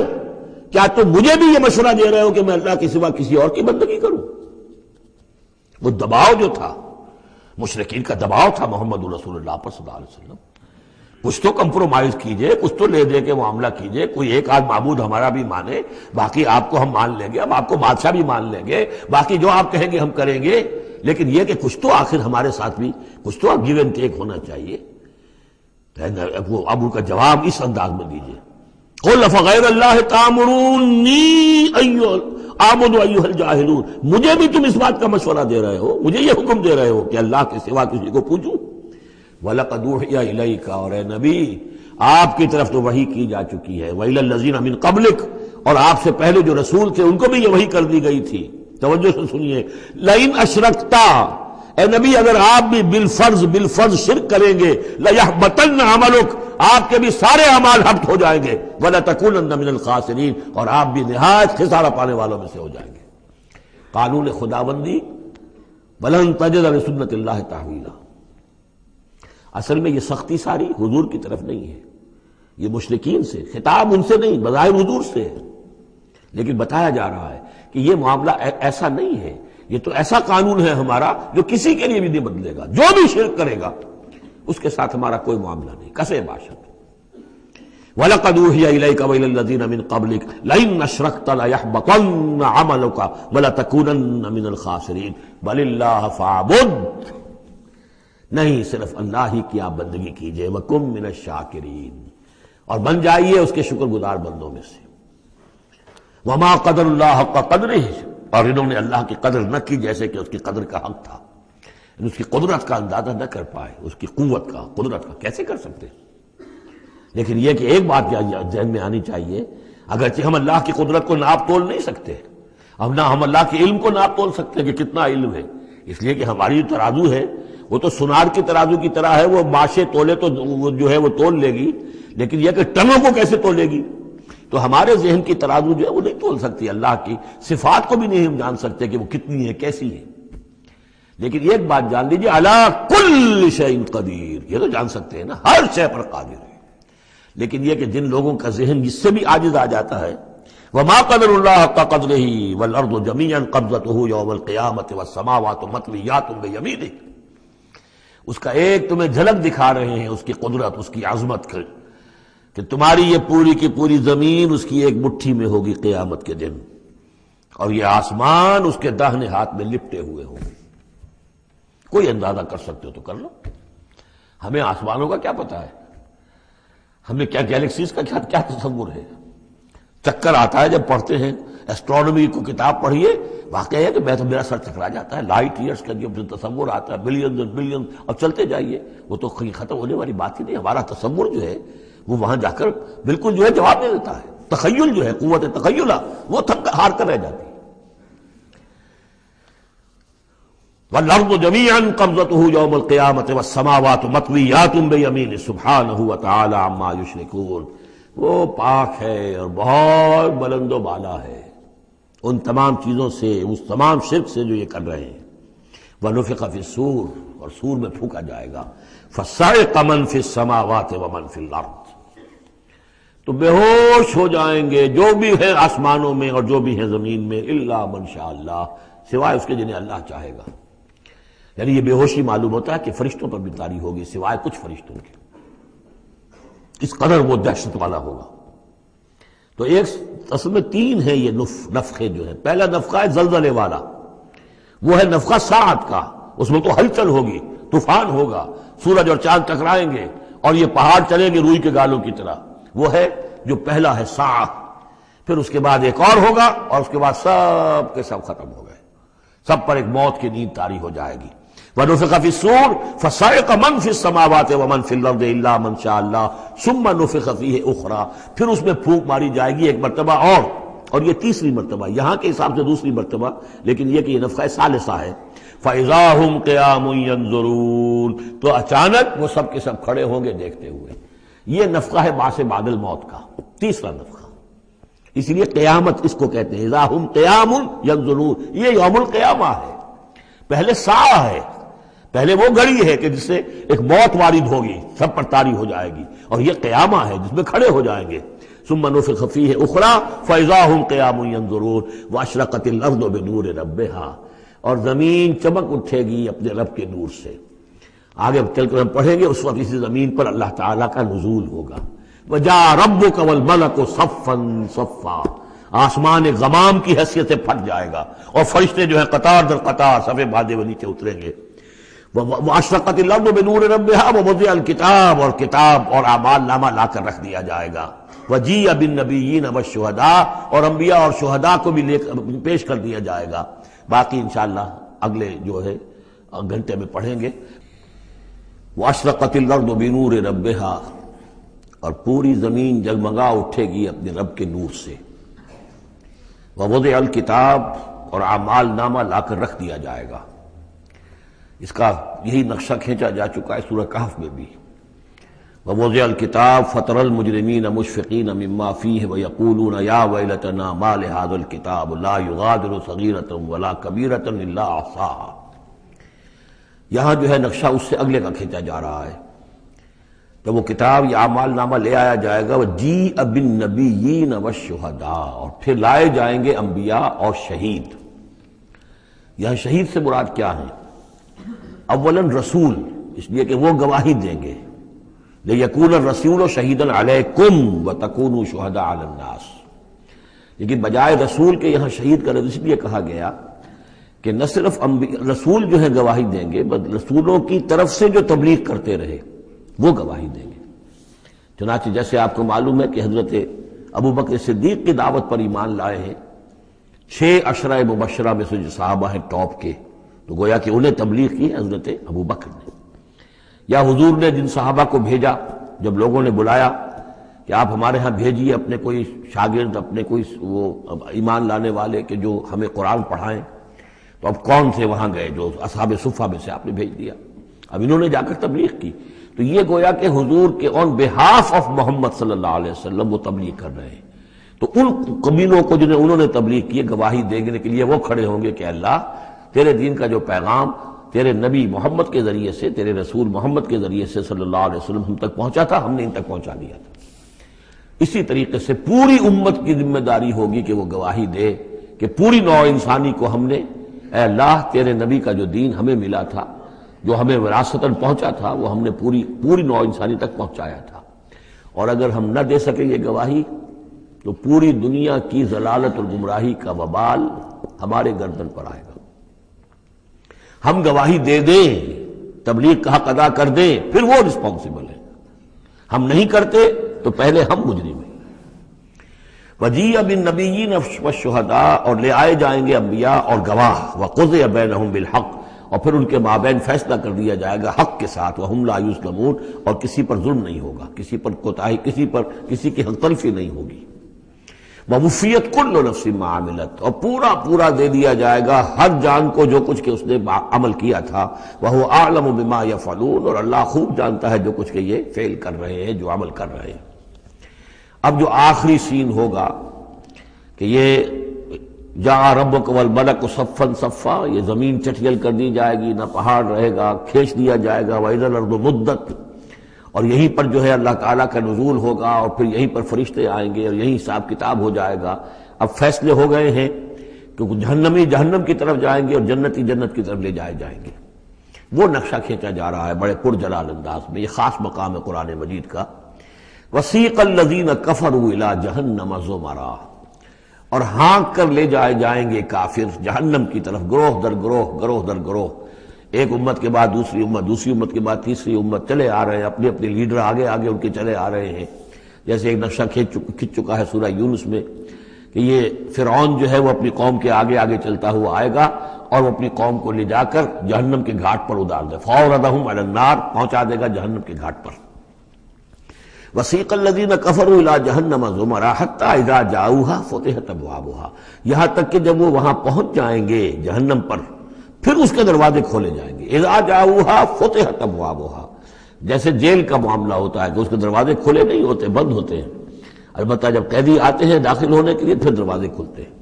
کیا تم مجھے بھی یہ مشورہ دے رہے ہو کہ میں اللہ کے سوا کسی اور کی بندگی کروں؟ وہ دباؤ جو تھا، مشرکین کا دباؤ تھا محمد رسول اللہ پر صلی اللہ علیہ وسلم، کچھ تو کمپرومائز کیجئے، کچھ تو لے دے کے معاملہ کیجئے، کوئی ایک آدھ معبود ہمارا بھی مانے، باقی آپ کو ہم مان لیں گے، اب آپ کو بادشاہ بھی مان لیں گے، باقی جو آپ کہیں گے ہم کریں گے، لیکن یہ کہ کچھ تو آخر ہمارے ساتھ بھی کچھ تو گیو اینڈ ٹیک ہونا چاہیے۔ اب ان کا جواب اس انداز میں دیجئے، قل افغیر اللہ تأمرونی اعبد ایھا الجاہلون، مجھے بھی تم اس بات کا مشورہ دے رہے ہو، مجھے یہ حکم دے رہے ہو کہ اللہ کے سوا کسی کو پوچھوں؟ وَلَقَدْ أُوحِيَ إِلَيْكَ، اور اے نبی آپ کی طرف تو وحی کی جا چکی ہے، وَإِلَى الَّذِينَ مِن قَبْلِكَ، اور آپ سے پہلے جو رسول تھے ان کو بھی یہ وحی کر دی گئی تھی۔ توجہ سے سنیے، لَئِنْ أَشْرَكْتَ، اے نبی اگر آپ بھی بالفرض شرک کریں گے، لَيَحْبَطَنَّ عَمَلُكَ، آپ کے بھی سارے اعمال حبط ہو جائیں گے، وَلَتَكُونَنَّ مِنَ الْخَاسِرِينَ، اور آپ بھی نہایت خسارہ پانے والوں میں سے ہو جائیں گے۔ قانون خداوندی، وَلَن تَجِدَ لِسُنَّتِ اللَّهِ تَحْوِيلًا، اصل میں یہ سختی ساری حضور کی طرف نہیں ہے، یہ مشرکین سے، خطاب ان سے نہیں، بظاہر حضور سے ہے، لیکن بتایا جا رہا ہے کہ یہ معاملہ ایسا نہیں ہے، یہ تو ایسا قانون ہے ہمارا جو کسی کے لیے بھی نہیں بدلے گا، جو بھی شرک کرے گا اس کے ساتھ ہمارا کوئی معاملہ نہیں، کسے باشد۔ وَلَقَدْ أُوحِيَ إِلَيْكَ وَإِلَى الَّذِينَ مِن قَبْلِكَ لَئِنْ أَشْرَكْتَ لَيَحْبَطَنَّ عَمَلُكَ وَلَتَكُونَنَّ مِنَ الْخَاسِرِينَ بَلِ اللَّهَ فَاعْبُدْ، نہیں صرف اللہ ہی کی آپ بندگی کیجئے، وَكُن مِّنَ الشَّاكِرِينَ، اور بن جائیے اس کے شکر گزار بندوں میں سے۔ وَمَا قَدَرُ اللَّهَ حَقَّ قَدْرِهِ، اور انہوں نے اللہ کی قدر نہ کی جیسے کہ اس کی قدر کا حق تھا، اس کی قدرت کا اندازہ نہ کر پائے، اس کی قوت کا، قدرت کا کیسے کر سکتے؟ لیکن یہ کہ ایک بات ذہن میں آنی چاہیے، اگرچہ ہم اللہ کی قدرت کو ناپ تول نہیں سکتے، اب نہ ہم اللہ کے علم کو ناپ تول سکتے کہ کتنا علم ہے، اس لیے کہ ہماری جو ترازو ہے وہ تو سونار کی ترازو کی طرح ہے، وہ ماشے تولے تو وہ جو ہے وہ تول لے گی، لیکن یہ کہ ٹنوں کو کیسے تولے گی؟ تو ہمارے ذہن کی ترازو جو ہے وہ نہیں تول سکتی، اللہ کی صفات کو بھی نہیں ہم جان سکتے کہ وہ کتنی ہے، کیسی ہے۔ لیکن ایک بات جان لیجیے، علی کل شیء قدیر، یہ تو جان سکتے ہیں نا، ہر شے پر قادر ہے، لیکن یہ کہ جن لوگوں کا ذہن اس سے بھی عاجز آ جاتا ہے، وما قدر اللہ حق قدرہ والارض جمیعا قبضتہ یوم القیامۃ والسماوات مطویات بیمینہ، اس کا ایک تمہیں جھلک دکھا رہے ہیں اس کی قدرت، اس کی عظمت کہ تمہاری یہ پوری کی پوری زمین اس کی ایک مٹھی میں ہوگی قیامت کے دن، اور یہ آسمان اس کے داہنے ہاتھ میں لپٹے ہوئے ہوں گے۔ کوئی اندازہ کر سکتے ہو تو کر لو، ہمیں آسمانوں کا کیا پتا ہے، ہمیں کیا گیلیکسیز کا کیا تصور ہے؟ چکر آتا ہے جب پڑھتے ہیں ایسٹرونومی کو کتاب پڑھیے، واقعہ ہے کہ میں تو میرا سر چکرا جاتا ہے، لائٹ ایئرس کا جو تصور آتا ہے، بلینز اینڈ بلینز، اور چلتے جائیے، وہ تو ختم ہونے والی بات ہی نہیں، ہمارا تصور جو ہے وہ وہاں جا کر بالکل جو ہے جواب نہیں دیتا ہے، تخیل جو ہے، قوت تخیلہ وہ تھک ہار کر رہ جاتی ہے۔ وَالْأَرْضُ جَمِيعًا قَبْضَتُهُ يَوْمَ الْقِيَامَةِ وَالسَّمَاوَاتُ مَطْوِيَّاتٌ بِيَمِينِهِ سُبْحَانَهُ وَتَعَالَىٰ عَمَّا يُشْرِكُونَ، وہ پاک ہے اور بہت بلند و بالا ہے ان تمام چیزوں سے، اس تمام شرک سے جو یہ کر رہے ہیں۔ وَنُفِخَ فِي الصُّورِ، اور سور میں پھونکا جائے گا، فَصَعِقَ مَن فِي السَّمَاوَاتِ وَمَن فِي الْأَرْضِ، تو بے ہوش ہو جائیں گے جو بھی ہیں آسمانوں میں اور جو بھی ہیں زمین میں، الا من شاء اللہ، سوائے اس کے جنہیں اللہ چاہے گا۔ یعنی یہ بے ہوشی معلوم ہوتا ہے کہ فرشتوں پر بھی طاری ہوگی سوائے کچھ فرشتوں کے، اس قدر وہ دہشت والا ہوگا۔ تو ایک اصل میں تین ہے یہ نفخے جو ہے، پہلا نفخہ ہے زلزلے والا، وہ ہے نفخہ ساعت کا، اس میں تو ہلچل ہوگی، طوفان ہوگا، سورج اور چاند ٹکرائیں گے اور یہ پہاڑ چلیں گے روئی کے گالوں کی طرح، وہ ہے جو پہلا ہے ساعہ۔ پھر اس کے بعد ایک اور ہوگا اور اس کے بعد سب کے سب ختم ہو گئے، سب پر ایک موت کی نیند طاری ہو جائے گی۔ ونفخ فی الصور فصعق من فی السماوات ومن فی الارض الا من شاء اللہ ثم نفخ فیہ اخری، پھر اس میں پھونک ماری جائے گی ایک مرتبہ اور یہ تیسری مرتبہ، یہاں کے حساب سے دوسری مرتبہ، لیکن یہ کہ یہ نفخہ ثالثہ ہے۔ فَإِذَا هُمْ قِيَامٌ يَنظُرُونَ، تو اچانک وہ سب کے سب کھڑے ہوں گے دیکھتے ہوئے۔ یہ نفخہ ہے بعث بعد الموت کا، تیسرا نفخہ، اس لیے قیامت اس کو کہتے ہیں اذا ہم قیام ینظرون، یہ یوم القیامہ ہے۔ پہلے ساعہ ہے، پہلے وہ گھڑی ہے کہ جس سے ایک موت وارد ہوگی، سب پر طاری ہو جائے گی، اور یہ قیامہ ہے جس میں کھڑے ہو جائیں گے۔ ثم نفخ فیہ اخری فاذا ہم قیام ینظرون واشرقت الارض بنور ربہا، اور زمین چمک اٹھے گی اپنے رب کے نور سے۔ آگے چل کر ہم پڑھیں گے، اس وقت اسی زمین پر اللہ تعالیٰ کا نزول ہوگا۔ وجاء ربک والملک صفا صفا، آسمان ایک غمام کی حیثیت سے پھٹ جائے گا، اور فرشتے جو ہیں قطار در قطار صفے باندھے ہوئے نیچے اتریں گے۔ واشرقت الارض بنور ربہا ووضع الکتاب، اور کتاب اور اعمال نامہ لا کر رکھ دیا جائے گا۔ وجیء بالنبیین والشہداء، اور انبیاء اور شہداء کو بھی پیش کر دیا جائے گا۔ باقی انشاءاللہ اگلے جو ہے گھنٹے میں پڑھیں گے۔ واشرقت الارض بنور ربہا، اور پوری زمین جگمگا اٹھے گی اپنے رب کے نور سے۔ ووضع الکتاب، اور اعمال نامہ لا کر رکھ دیا جائے گا۔ اس کا یہی نقشہ کھینچا جا چکا ہے سورہ کہف میں بھی۔ ووضع الکتاب فترى المجرمین مشفقین مما فیہ ویقولون یا ویلتنا ما لہذا الکتاب لا یغادر صغیرۃ ولا کبیرۃ الا احصاها۔ یہاں جو ہے نقشہ اس سے اگلے کا کھینچا جا رہا ہے۔ جب وہ کتاب یا اعمال نامہ لے آیا جائے گا، وجیء بالنبیین والشہداء، اور پھر لائے جائیں گے انبیاء اور شہید۔ یہاں شہید سے مراد کیا ہے؟ اولاً رسول، اس لیے کہ وہ گواہی دیں گے، لیکون الرسول شہیدا علیکم وتکونوا شہداء علی الناس، لیکن بجائے رسول کے یہاں شہید کا لفظ اس لیے کہا گیا کہ نہ صرف رسول جو ہے گواہی دیں گے، بلکہ رسولوں کی طرف سے جو تبلیغ کرتے رہے وہ گواہی دیں گے۔ چنانچہ جیسے آپ کو معلوم ہے کہ حضرت ابوبکر صدیق کی دعوت پر ایمان لائے ہیں 6 عشرہ مبشرہ میں سے جو صحابہ ہیں ٹاپ کے، تو گویا کہ انہیں تبلیغ کی حضرت ابوبکر نے۔ یا حضور نے جن صحابہ کو بھیجا، جب لوگوں نے بلایا کہ آپ ہمارے ہاں بھیجیے اپنے کوئی شاگرد، اپنے کوئی وہ ایمان لانے والے کہ جو ہمیں قرآن پڑھائیں، تو اب کون سے وہاں گئے؟ جو اصحاب صفہ میں سے آپ نے بھیج دیا۔ اب انہوں نے جا کر تبلیغ کی، تو یہ گویا کہ حضور کے آن بہاف آف محمد صلی اللہ علیہ وسلم وہ تبلیغ کر رہے ہیں۔ تو ان قبیلوں کو جنہیں انہوں نے تبلیغ کی، گواہی دینے کے لیے وہ کھڑے ہوں گے کہ اللہ تیرے دین کا جو پیغام تیرے نبی محمد کے ذریعے سے، تیرے رسول محمد کے ذریعے سے صلی اللہ علیہ وسلم ہم تک پہنچا تھا، ہم نے ان تک پہنچا دیا تھا۔ اسی طریقے سے پوری امت کی ذمہ داری ہوگی کہ وہ گواہی دے کہ پوری نوع انسانی کو ہم نے، اے اللہ تیرے نبی کا جو دین ہمیں ملا تھا، جو ہمیں وراثتاً پہنچا تھا، وہ ہم نے پوری نوع انسانی تک پہنچایا تھا۔ اور اگر ہم نہ دے سکیں یہ گواہی، تو پوری دنیا کی ضلالت اور گمراہی کا وبال ہمارے گردن پر آئے گا۔ ہم گواہی دے دیں، تبلیغ کا حق ادا کر دیں، پھر وہ رسپانسبل ہے۔ ہم نہیں کرتے تو پہلے ہم مجرم ہیں۔ وجیء بالنبیین والشہداء، اور لے آئے جائیں گے انبیاء اور گواہ، وقضی بینہم بالحق، اور پھر ان کے مابین فیصلہ کر دیا جائے گا حق کے ساتھ، وہم لا یظلمون، اور کسی پر ظلم نہیں ہوگا، کسی پر کوتاہی، کسی کی حق تلفی نہیں ہوگی۔ ووفیت کل نفس ما عملت، اور پورا دے دیا جائے گا ہر جان کو جو کچھ کہ اس نے عمل کیا تھا۔ وہو اعلم بما یفعلون، اور اللہ خوب جانتا ہے جو کچھ کہ یہ فعل کر رہے ہیں، جو عمل کر رہے ہیں۔ اب جو آخری سین ہوگا کہ یہ جاء ربک والملک صفا صفا، یہ زمین چٹیل کر دی جائے گی، نہ پہاڑ رہے گا، کھینچ دیا جائے گا۔ وَإِذَا الْأَرْضُ مُدَّتْ، اور یہیں پر جو ہے اللہ تعالیٰ کا نزول ہوگا، اور پھر یہیں پر فرشتے آئیں گے، اور یہیں حساب کتاب ہو جائے گا۔ اب فیصلے ہو گئے ہیں کہ جہنمی جہنم کی طرف جائیں گے، اور جنتی جنت کی طرف لے جائے جائیں گے۔ وہ نقشہ کھینچا جا رہا ہے بڑے پرجلال انداز میں۔ یہ خاص مقام ہے قرآن مجید کا۔ وَسِيقَ الَّذِينَ كَفَرُوا إِلَىٰ جَهَنَّمَ زُمَرًا، اور ہانک کر لے جائے جائیں گے کافر جہنم کی طرف، گروہ در گروہ، ایک امت کے بعد دوسری امت، دوسری امت کے بعد تیسری امت، چلے آ رہے ہیں، اپنے اپنے لیڈر آگے ان کے چلے آ رہے ہیں۔ جیسے ایک نقشہ کھنچ چکا ہے سورہ یونس میں کہ کہ یہ فرعون جو ہے وہ اپنی قوم کے آگے آگے چلتا ہوا آئے گا اور وہ اپنی قوم کو لے جا کر جہنم کے گھاٹ پر اتار دے، فَأَوْرَدَهُمْ عَلَى النَّارِ، پہنچا دے گا جہنم کے گھاٹ پر۔ وَسِيقَ الَّذِينَ كَفَرُوا إِلَىٰ جَهَنَّمَ زُمَرًا حَتَّىٰ إِذَا جَاءُوهَا فُتِحَتْ أَبْوَابُهَا، یہاں تک کہ جب وہ وہاں پہنچ جائیں گے جہنم پر پھر اس کے دروازے کھولے جائیں گے۔ إِذَا جَاءُوهَا فُتِحَتْ أَبْوَابُهَا، جیسے جیل کا معاملہ ہوتا ہے کہ اس کے دروازے کھلے نہیں ہوتے، بند ہوتے ہیں، البتہ جب قیدی آتے ہیں داخل ہونے کے لیے پھر دروازے کھلتے ہیں۔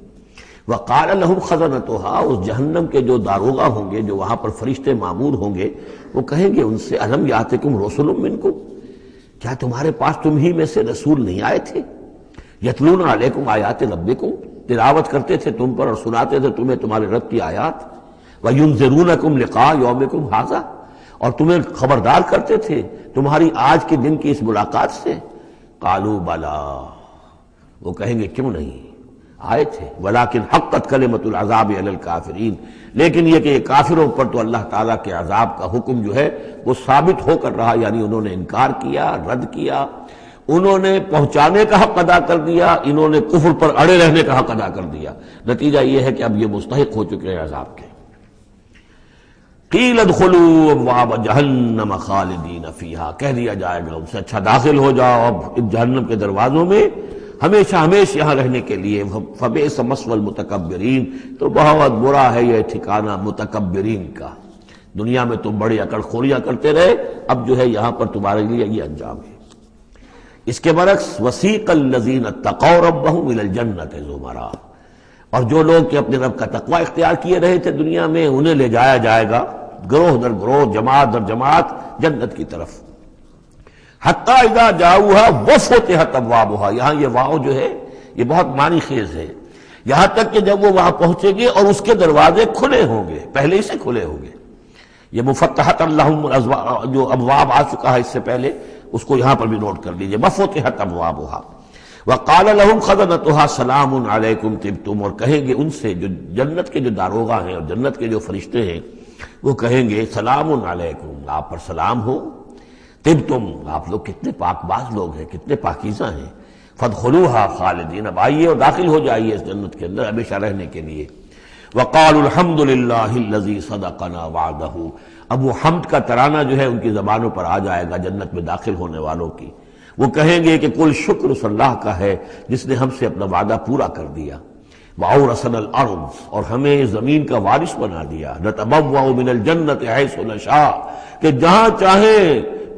وَقَالَ لَهُمْ خَزَنَتُهَا، اس جہنم کے جو داروغہ ہوں گے، جو وہاں پر فرشتے مامور ہوں گے، وہ کہیں گے ان سے أَلَمْ يَأْتِكُمْ رُسُلٌ مِّنكُمْ، کیا تمہارے پاس تم ہی میں سے رسول نہیں آئے تھے؟ یتلون علیکم آیات ربکم، تلاوت کرتے تھے تم پر اور سناتے تھے تمہیں تمہارے رب کی آیات، وینذرونکم لقاء یومکم ھذا، اور تمہیں خبردار کرتے تھے تمہاری آج کے دن کی اس ملاقات سے۔ قالوا بلا، وہ کہیں گے کیوں نہیں، آئے تھے، ولیکن حقت کلمۃ العذاب علی الکافرین، لیکن یہ کہ یہ کافروں پر تو اللہ تعالیٰ کے عذاب کا حکم جو ہے وہ ثابت ہو کر رہا، یعنی انہوں نے انکار کیا، رد کیا، انہوں نے پہنچانے کا حق ادا کر دیا، انہوں نے کفر پر اڑے رہنے کا حق ادا کر دیا، نتیجہ یہ ہے کہ اب یہ مستحق ہو چکے ہیں عذاب کے۔ قیل ادخلوا ابواب جہنم خالدین فیہا، کہہ دیا جائے گا ان سے اچھا داخل ہو جاؤ اب جہنم کے دروازوں میں ہمیشہ ہمیشہ یہاں رہنے کے لیے۔ فبئس مثوى المتکبرین، تو بہت برا ہے یہ ٹھکانہ متکبرین کا، دنیا میں تم بڑی اکڑ خوریاں کرتے رہے، اب جو ہے یہاں پر تمہارے لیے یہ انجام ہے۔ اس کے برعکس وسیق الذین اتقوا ربهم الى الجنة زمرا، اور جو لوگ کہ اپنے رب کا تقوی اختیار کیے رہے تھے دنیا میں، انہیں لے جایا جائے گا گروہ در گروہ، جماعت در جماعت جنت کی طرف۔ حتی اذا جاؤها وفتحت ابوابها، یہاں یہ واو جو ہے یہ بہت معنی خیز ہے، یہاں تک کہ جب وہ وہاں پہنچے گے اور اس کے دروازے کھلے ہوں گے، پہلے ہی سے کھلے ہوں گے۔ یہ مفتحت اللہم جو ابواب آ چکا ہے اس سے پہلے، اس کو یہاں پر بھی نوٹ کر لیجئے، وفتحت ابوابها وقال لهم خزنتها سلام علیکم طبتم، اور کہیں گے ان سے جو جنت کے جو داروغہ ہیں اور جنت کے جو فرشتے ہیں، وہ کہیں گے سلام علیکم، آپ پر سلام ہو، طبتم، آپ لوگ کتنے پاک باز لوگ ہیں، کتنے پاکیزہ ہیں، فادخلوها خالدین، اب آئیے اور داخل ہو جائیے اس جنت کے اندر ہمیشہ رہنے کے لیے۔ وقالوا الحمد للہ الذی صدقنا وعدہ، اب وہ حمد کا ترانہ جو ہے ان کی زبانوں پر آ جائے گا جنت میں داخل ہونے والوں کی، وہ کہیں گے کہ کل شکر اس اللہ کا ہے جس نے ہم سے اپنا وعدہ پورا کر دیا۔ وَأَوْرَثَنَا الْأَرْضَ، اور ہمیں زمین کا وارث بنا دیا، نَتَبَوَّأُ مِنَ الْجَنَّةِ حَيْثُ نَشَاءُ، کہ جہاں چاہیں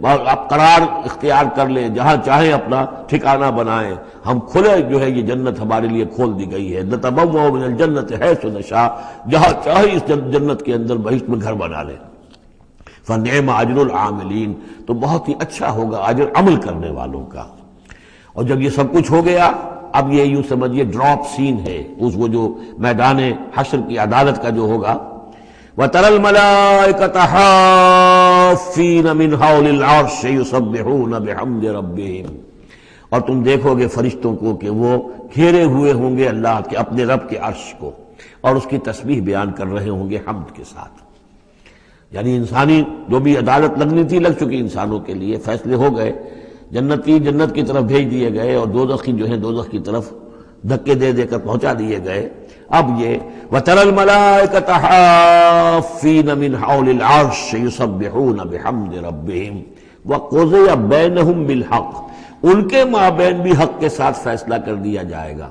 آپ قرار اختیار کر لیں، جہاں چاہیں اپنا ٹھکانہ بنائیں، ہم کھلے جو ہے یہ جنت ہمارے لیے کھول دی گئی ہے، نَتَبَوَّأُ مِنَ الْجَنَّةِ حَيْثُ نَشَاءُ، جہاں چاہیں اس جنت کے اندر بہشت میں گھر بنا لیں۔ فَنِعْمَ أَجْرُ الْعَامِلِينَ، تو بہت ہی اچھا ہوگا اجر عمل کرنے والوں کا۔ اور جب یہ سب کچھ ہو گیا، اب یہ یوں سمجھیے ڈراپ سین ہے، اس وہ جو میدان حشر کی عدالت کا جو ہوگا، وَتَرَى الْمَلَائِكَةَ حَافِّينَ مِنْ حَوْلِ الْعَرْشِ يُسَبِّحُونَ بِحَمْدِ رَبِّهِمْ، اور تم دیکھو گے فرشتوں کو کہ وہ گھیرے ہوئے ہوں گے اللہ کے اپنے رب کے عرش کو، اور اس کی تسبیح بیان کر رہے ہوں گے حمد کے ساتھ۔ یعنی انسانی جو بھی عدالت لگنی تھی لگ چکی انسانوں کے لیے، فیصلے ہو گئے، جنتی جنت کی طرف بھیج دیے گئے اور دوزخی جو ہیں دوزخ کی طرف دھکے دے دے کر پہنچا دیے گئے۔ اب یہ وَتَرَى الْمَلَائِكَةَ حَافِّينَ مِنْ حَوْلِ الْعَرْشِ يُسَبِّحُونَ بِحَمْدِ رَبِّهِمْ وَقُضِيَ بَيْنَهُمْ بِالْحَقِّ، ان کے مابین بھی حق کے ساتھ فیصلہ کر دیا جائے گا۔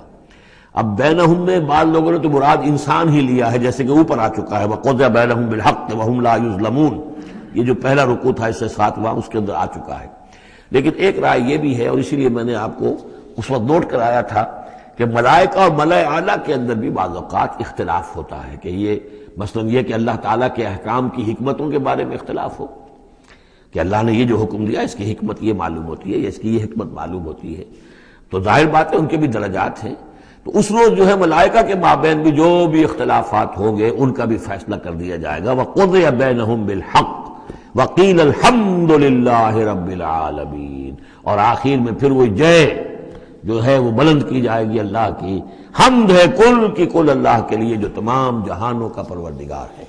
اب بینہم میں بعض لوگوں نے تو مراد انسان ہی لیا ہے، جیسے کہ اوپر آ چکا ہے وَقُضِيَ بَيْنَهُمْ بِالْحَقِّ وَهُمْ لَا يُظْلَمُونَ، یہ جو پہلا رکوع تھا اس سے 7واں اس کے اندر آ چکا ہے۔ لیکن ایک رائے یہ بھی ہے، اور اسی لیے میں نے آپ کو اس وقت نوٹ کرایا تھا کہ ملائکہ اور ملائے اعلیٰ کے اندر بھی بعض اوقات اختلاف ہوتا ہے، کہ یہ مثلا یہ کہ اللہ تعالیٰ کے احکام کی حکمتوں کے بارے میں اختلاف ہو، کہ اللہ نے یہ جو حکم دیا اس کی حکمت یہ معلوم ہوتی ہے، اس کی یہ حکمت معلوم ہوتی ہے، تو ظاہر بات ہے ان کے بھی درجات ہیں، تو اس روز جو ہے ملائکہ کے مابین بھی جو بھی اختلافات ہوں گے ان کا بھی فیصلہ کر دیا جائے گا۔ وَقُضِيَ بَيْنَهُمْ بِالْحَقِّ وَقِيلَ الْحَمْدُ لِلَّهِ رَبِّ الْعَالَمِينَ، اور آخر میں پھر وہ جے جو ہے وہ بلند کی جائے گی اللہ کی، حمد ہے کل کی کل اللہ کے لیے جو تمام جہانوں کا پروردگار ہے۔